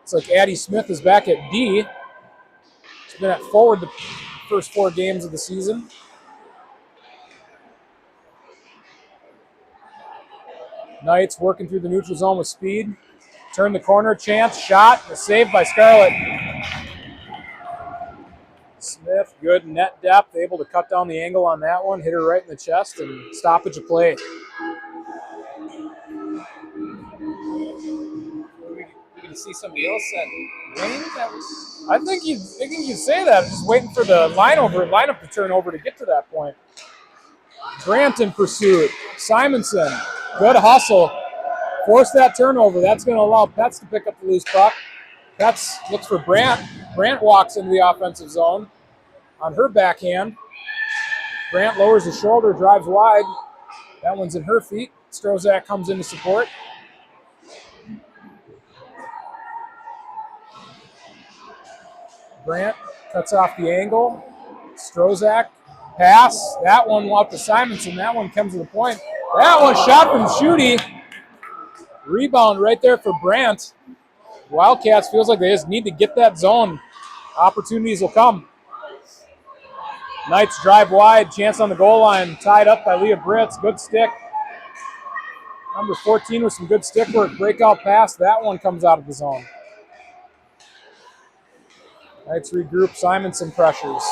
It's like Addie Smith is back at D. She's been at forward the first 4 games of the season. Knights working through the neutral zone with speed. Turn the corner, chance, shot, a save by Scarlett. Smith, good net depth, able to cut down the angle on that one, hit her right in the chest, and stoppage of play. We're going to see somebody else that wins? I think you say that. Just waiting for the lineup to turn over to get to that point. Brandt in pursuit. Simonson, good hustle. Force that turnover. That's going to allow Petz to pick up the loose puck. Petz looks for Brandt. Brandt walks into the offensive zone on her backhand. Brandt lowers the shoulder, drives wide. That one's in her feet. Strozak comes in to support. Brandt cuts off the angle. Strozak, pass. That one out to Simonson. That one comes to the point. That one shot from Schutte. Rebound right there for Brandt. Wildcats feels like they just need to get that zone. Opportunities will come. Knights drive wide. Chance on the goal line. Tied up by Leah Britz. Good stick. Number 14 with some good stick work. Breakout pass. That one comes out of the zone. Knights regroup. Simonson pressures.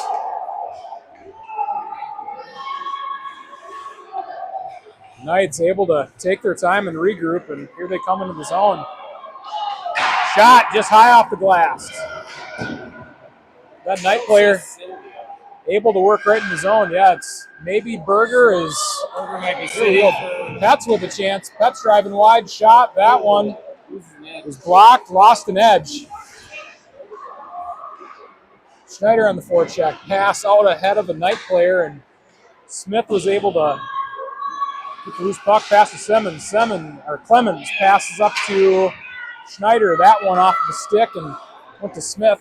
Knights able to take their time and regroup, and here they come into the zone. Shot just high off the glass. That Knight player able to work right in the zone. Yeah, it's maybe Berger might be sitting. Petz with a chance. Petz driving wide, shot. That one was blocked, lost an edge. Schneider on the forecheck. Pass out ahead of a Knight player, and Smith was able to get the loose puck past to Clemens passes up to Schneider. That one off the stick and went to Smith.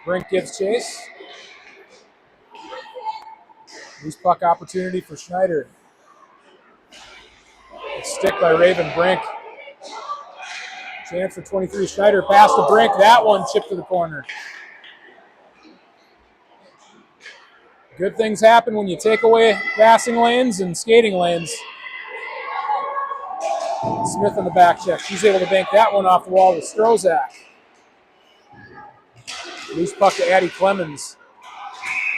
Brink gives chase. Loose puck opportunity for Schneider. A stick by Raven Brink. Chance for 23. Schneider pass to Brink. That one chipped to the corner. Good things happen when you take away passing lanes and skating lanes. Smith on the back check. She's able to bank that one off the wall with Strozak. Loose puck to Addie Clemens.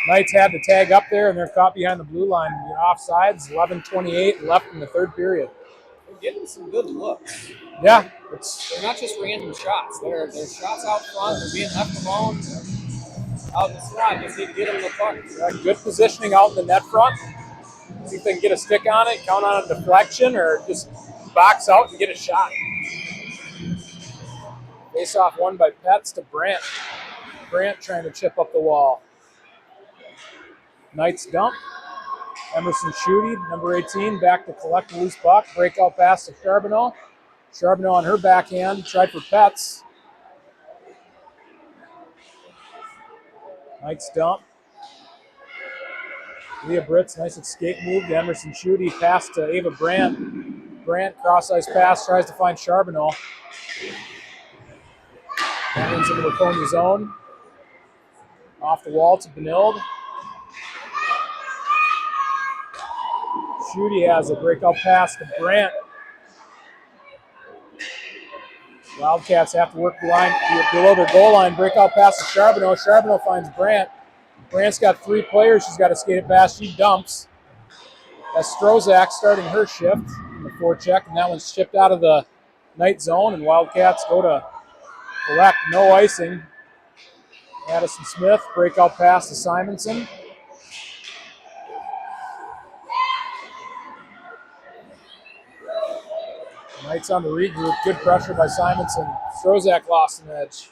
Knights had to tag up there, and they're caught behind the blue line. The offsides, 11:28 left in the third period. They're getting some good looks. Yeah. They're not just random shots. They're shots out front. They're being left alone. Out in the slot, just need to get them in the puck. Good positioning out in the net front. See if they can get a stick on it, count on a deflection, or just box out and get a shot. Face off one by Petz to Brandt. Brandt trying to chip up the wall. Knights dump. Emerson Schutte, number 18, back to collect the loose puck. Breakout pass to Charbonneau. Charbonneau on her backhand, tried for Pets. Knights dump. Leah Britz, nice escape move to Emerson Schutte. Pass to Ava Brandt. Brandt, cross-ice pass, tries to find Charbonneau. That one's into the Waconia zone. Off the wall to Benilde. Schutte has a breakout pass to Brandt. Wildcats have to work the line below their goal line. Breakout pass to Charbonneau. Charbonneau finds Brandt. Brandt's got 3 players. She's got to skate it past. She dumps. That's Strozak starting her shift in the forecheck, and that one's shipped out of the Knight zone, and Wildcats go to collect. No icing. Madison Smith, breakout pass to Simonson. Knights on the regroup. Good pressure by Simonson. Strozak lost an edge.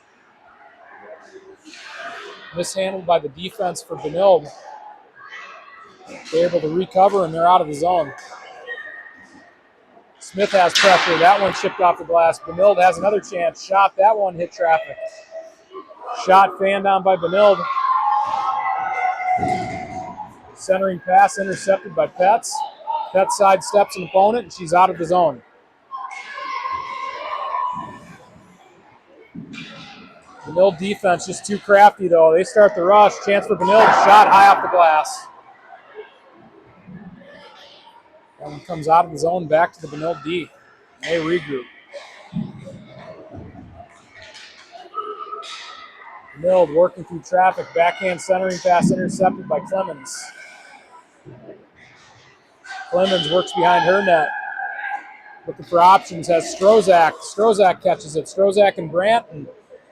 Mishandled by the defense for Benilde. They're able to recover, and they're out of the zone. Smith has pressure. That one chipped off the glass. Benilde has another chance. Shot. That one hit traffic. Shot fanned on by Benilde. Centering pass intercepted by Pets. Pets sidesteps an opponent, and she's out of the zone. Benilde defense just too crafty, though. They start the rush. Chance for Benilde. Shot high off the glass. That one comes out of the zone back to the Benilde D. They regroup. Benilde working through traffic. Backhand centering pass intercepted by Clemens. Clemens works behind her net. Looking for options, has Strozak. Strozak catches it. Strozak and Brandt, and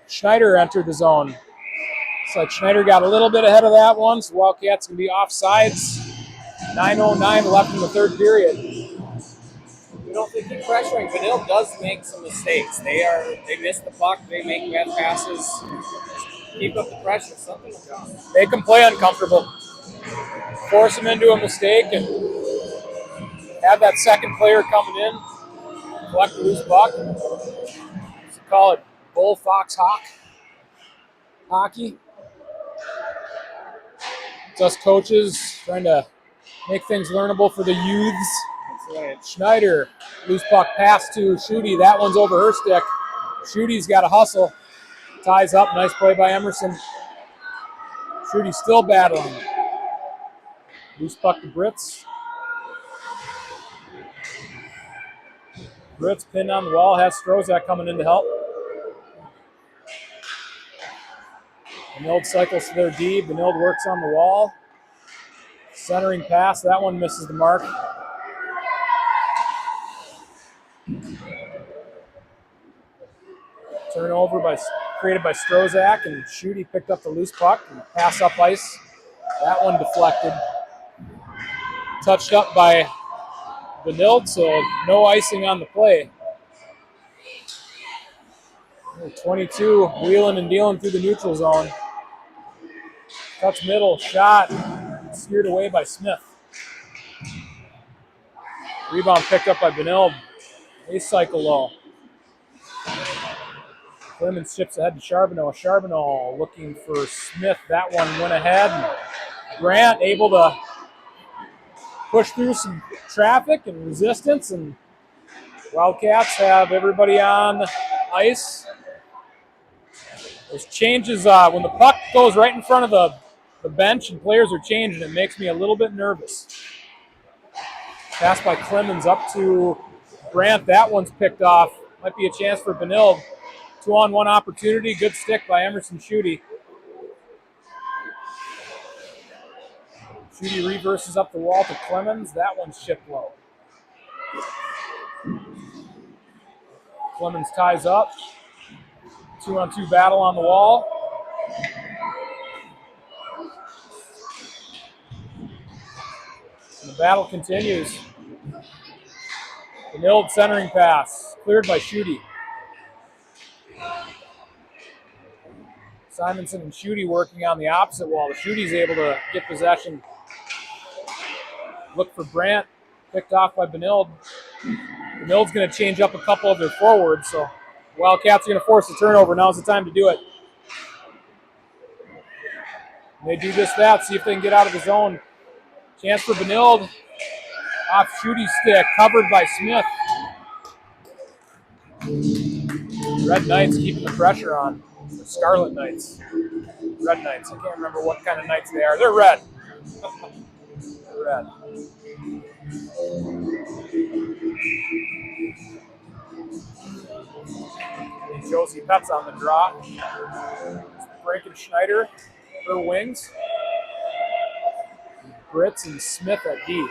Schneider entered the zone. Looks like Schneider got a little bit ahead of that one, so Wildcats can be offsides. 9:09 left in the third period. You know, if they keep pressuring, Benilde does make some mistakes. They miss the puck, they make bad passes. Keep up the pressure, something will come. Make them play uncomfortable. Force them into a mistake and have that second player coming in. Collect the loose puck. Let's call it bull fox hawk hockey. It's us coaches trying to make things learnable for the youths. That's right. Schneider, loose puck pass to Schutte. That one's over her stick. Schutte's got to hustle. Ties up. Nice play by Emerson. Schutte still battling. Loose puck to Britz. Britz pinned on the wall. Has Strozak coming in to help. Benilde cycles to their D. Benilde works on the wall. Centering pass. That one misses the mark. Turnover created by Strozak, and Schutte picked up the loose puck and pass up ice. That one deflected. Touched up by Benilde, so no icing on the play. 22 wheeling and dealing through the neutral zone. Cuts middle, shot, steered away by Smith. Rebound picked up by Benilde. They cycle low. Clemens chips ahead to Charbonneau. Charbonneau looking for Smith. That one went ahead. Grant able to push through some traffic and resistance, and Wildcats have everybody on ice. There's changes when the puck goes right in front of the bench and players are changing. It makes me a little bit nervous. Pass by Clemens up to Brandt. That one's picked off. Might be a chance for Benilde. 2-on-1 opportunity. Good stick by Emerson Schutte. Schutte reverses up the wall to Clemens. That one's chipped low. Clemens ties up. 2-on-2 battle on the wall. And the battle continues. Benilde centering pass. Cleared by Schutte. Simonson and Schutte working on the opposite wall. Schutte's able to get possession Look for Brandt. Picked off by Benilde. Benilde's going to change up a couple of their forwards, so Wildcats are going to force a turnover. Now's the time to do it. And they do just that. See if they can get out of the zone. Chance for Benilde. Off shooting stick. Covered by Smith. Red Knights keeping the pressure on. The Scarlet Knights. Red Knights. I can't remember what kind of Knights they are. They're red. They're red. And Josie Petz on the draw. Breaking Schneider. Her wings. Britz and Smith at D.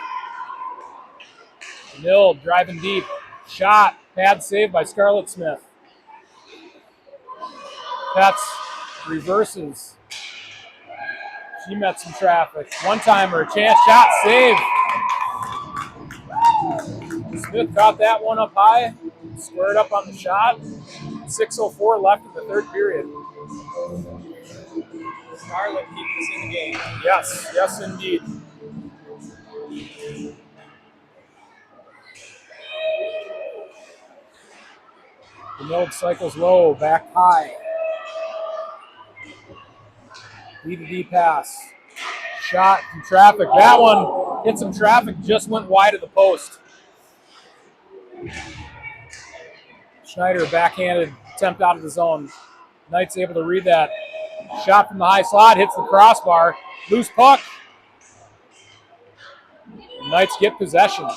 Benilde driving deep. Shot. Pad save by Scarlett Smith. Petz reverses. She met some traffic. One-timer, chance, shot, save. Smith caught that one up high. Squared up on the shot. 6:04 left in the third period. Scarlett keeps us in the game. Yes, yes indeed. Benilde cycles low, back high. D-to-D pass. Shot from traffic. That one hit some traffic, just went wide of the post. Schneider backhanded attempt out of the zone. Knight's able to read that. Shot from the high slot, hits the crossbar. Loose puck. Knights get possession.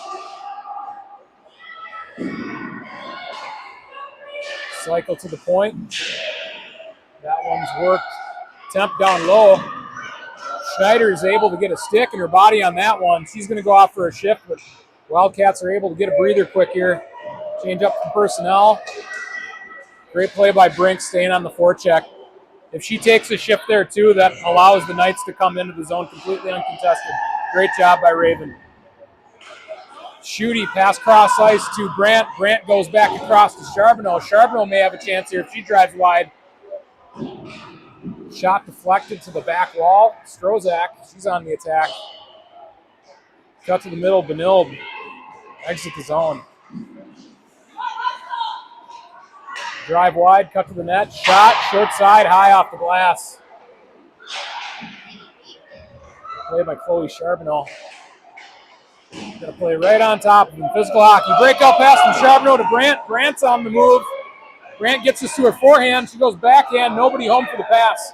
Cycle to the point. That one's worked. Temp down low. Schneider is able to get a stick and her body on that one. She's going to go off for a shift, but Wildcats are able to get a breather quick here. Change up from personnel. Great play by Brink, staying on the forecheck. If she takes a shift there too, that allows the Knights to come into the zone completely uncontested. Great job by Raven. Schutte pass cross ice to Brandt. Brandt goes back across to Charbonneau. Charbonneau may have a chance here if she drives wide. Shot deflected to the back wall. Strozak, she's on the attack. Cut to the middle. Benilde exit the zone. Drive wide, cut to the net. Shot, short side, high off the glass. Play by Chloe Charbonneau. Gonna play right on top of him. Physical hockey. Breakout pass from Charbonneau to Brandt. Brandt's on the move. Brandt gets us to her forehand. She goes backhand. Nobody home for the pass.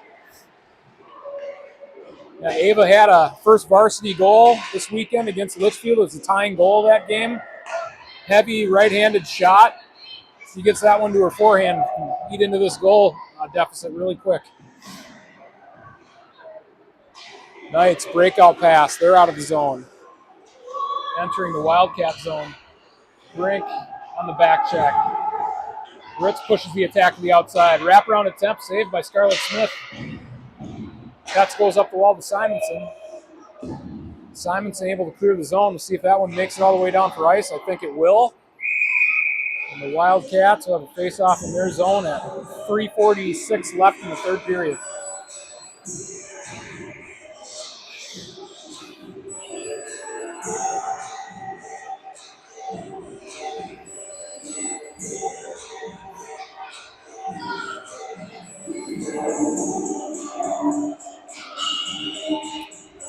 Now, Ava had a first varsity goal this weekend against Litchfield. It was a tying goal that game. Heavy right-handed shot. She gets that one to her forehand. Eat into this goal deficit really quick. Knights breakout pass. They're out of the zone. Entering the Wildcat zone. Brink on the back check. Ritz pushes the attack to the outside. Wraparound attempt saved by Scarlett Smith. Petz goes up the wall to Simonson. Simonson able to clear the zone to see if that one makes it all the way down for ice. I think it will. And the Wildcats will have a face-off in their zone at 3:46 left in the third period.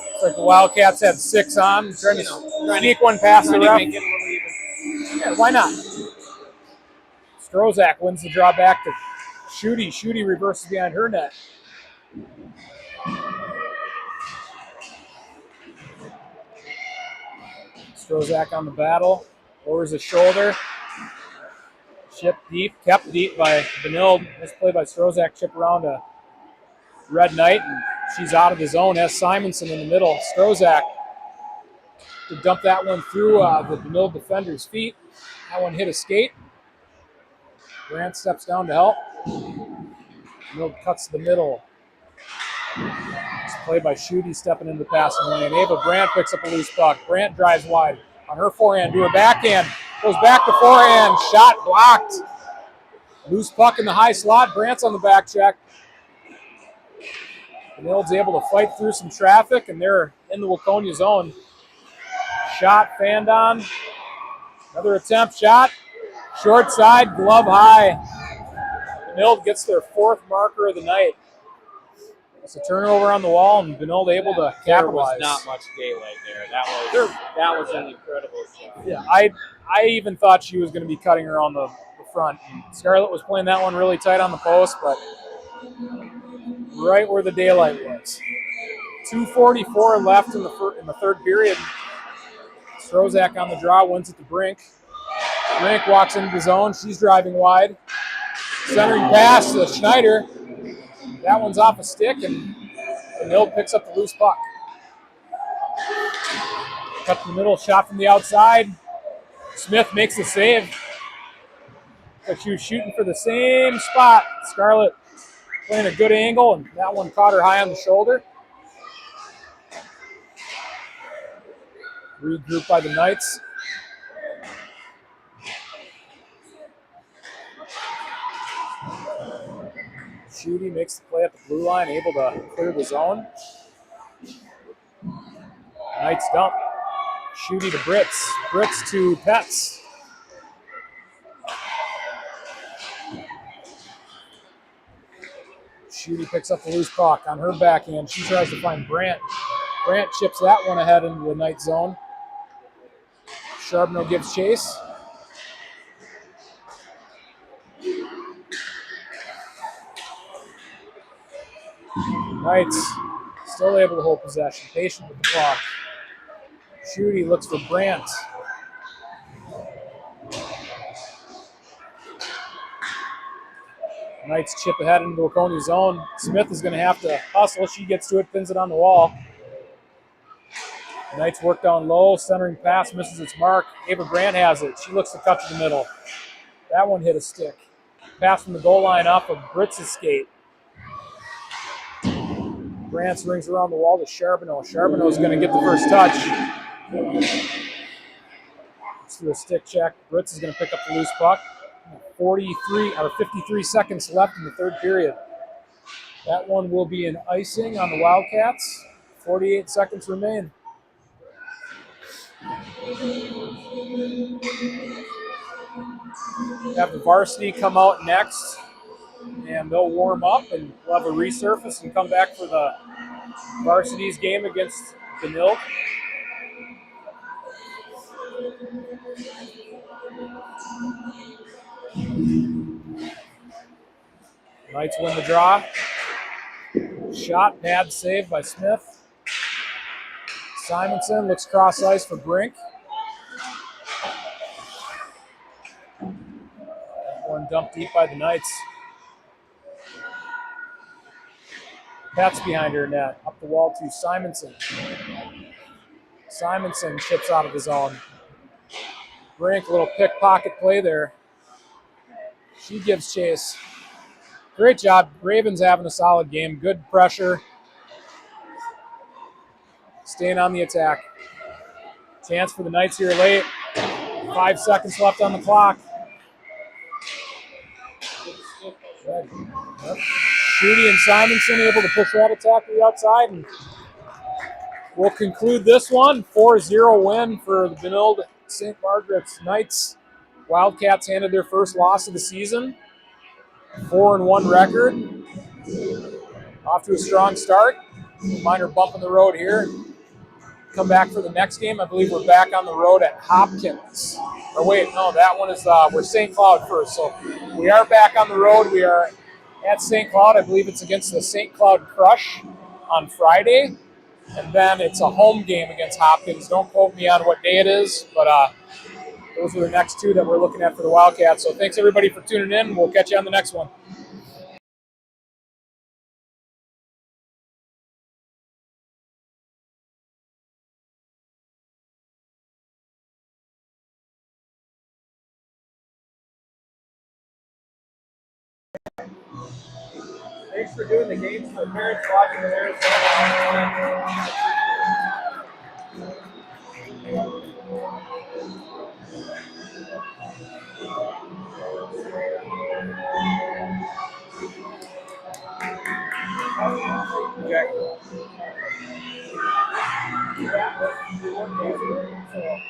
Looks like the Wildcats have 6 on. Trying to sneak one past the ref. Yeah, why not? Strozak wins the draw back to Schutte. Schutte reverses behind her net. Strozak on the battle. Lowers his shoulder. Chip deep. Kept deep by Benilde. This play by Strozak. Chip around to Red Knight. And she's out of the zone. Has Simonson in the middle. Strozak to dump that one through the Benilde defender's feet. That one hit a skate. Brandt steps down to help. Benilde cuts to the middle. It's played by Schutte stepping into the passing lane. Ava Brandt picks up a loose puck. Brandt drives wide on her forehand to her backhand. Goes back to forehand. Shot blocked. Loose puck in the high slot. Brandt's on the back check. Benilde's able to fight through some traffic, and they're in the Waconia zone. Shot fanned on. Another attempt, shot. Short side, glove high. Benilde gets their 4th marker of the night. It's a turnover on the wall, and Benilde able to capitalize. There was not much daylight there. That was an incredible shot. Yeah, I even thought she was going to be cutting her on the front. Scarlett was playing that one really tight on the post, but right where the daylight was. 2:44 left in the 3rd period. Strozak on the draw, wins at the Brink. Brink walks into the zone. She's driving wide. Centering pass to Schneider. That one's off a stick, and Benilde picks up the loose puck. Cut to the middle, shot from the outside. Smith makes the save. But she was shooting for the same spot. Scarlett playing a good angle, and that one caught her high on the shoulder. Regroup by the Knights. Schutte makes the play at the blue line, able to clear the zone. Knights dump. Schutte to Britz. Britz to Petz. Schutte picks up the loose puck on her backhand. She tries to find Brandt. Brandt chips that one ahead into the Knight zone. Charbonneau gives chase. Knights still able to hold possession. Patient with the clock. Schutte looks for Brandt. Knights chip ahead into Waconia zone. Smith is going to have to hustle. She gets to it, pins it on the wall. Knights work down low. Centering pass misses its mark. Ava Brandt has it. She looks to cut to the middle. That one hit a stick. Pass from the goal line off of Britz's skate. Brandt rings around the wall to Charbonneau. Charbonneau is going to get the first touch. It's through a stick check. Britz is going to pick up the loose puck. 53 seconds left in the 3rd period. That one will be an icing on the Wildcats. 48 seconds remain. Have the varsity come out next, and they'll warm up, and we'll have a resurface and come back for the varsity's game against Benilde. Knights win the draw. Shot, bad save by Smith. Simonson looks cross ice for Brink. That one dumped deep by the Knights. Pat's behind her net. Up the wall to Simonson. Simonson chips out of his zone. Brink, a little pickpocket play there. She gives chase. Great job. Ravens having a solid game. Good pressure. Staying on the attack. Chance for the Knights here late. 5 seconds left on the clock. Yep. Schutte and Simonson able to push that attack to the outside. And we'll conclude this one. 4-0 win for the Benilde St. Margaret's Knights. Wildcats handed their first loss of the season. 4-1 record. Off to a strong start. Minor bump in the road here. Come back for the next game. I believe we're back on the road at Hopkins. Or wait, no, that one is, we're St. Cloud first. So we are back on the road. We are at St. Cloud. I believe it's against the St. Cloud Crush on Friday. And then it's a home game against Hopkins. Don't quote me on what day it is, but those are the next two that we're looking at for the Wildcats. So thanks, everybody, for tuning in. We'll catch you on the next one. Thanks for doing the games for the parents watching the Arizona. Okay. Yeah, but they weren't days, so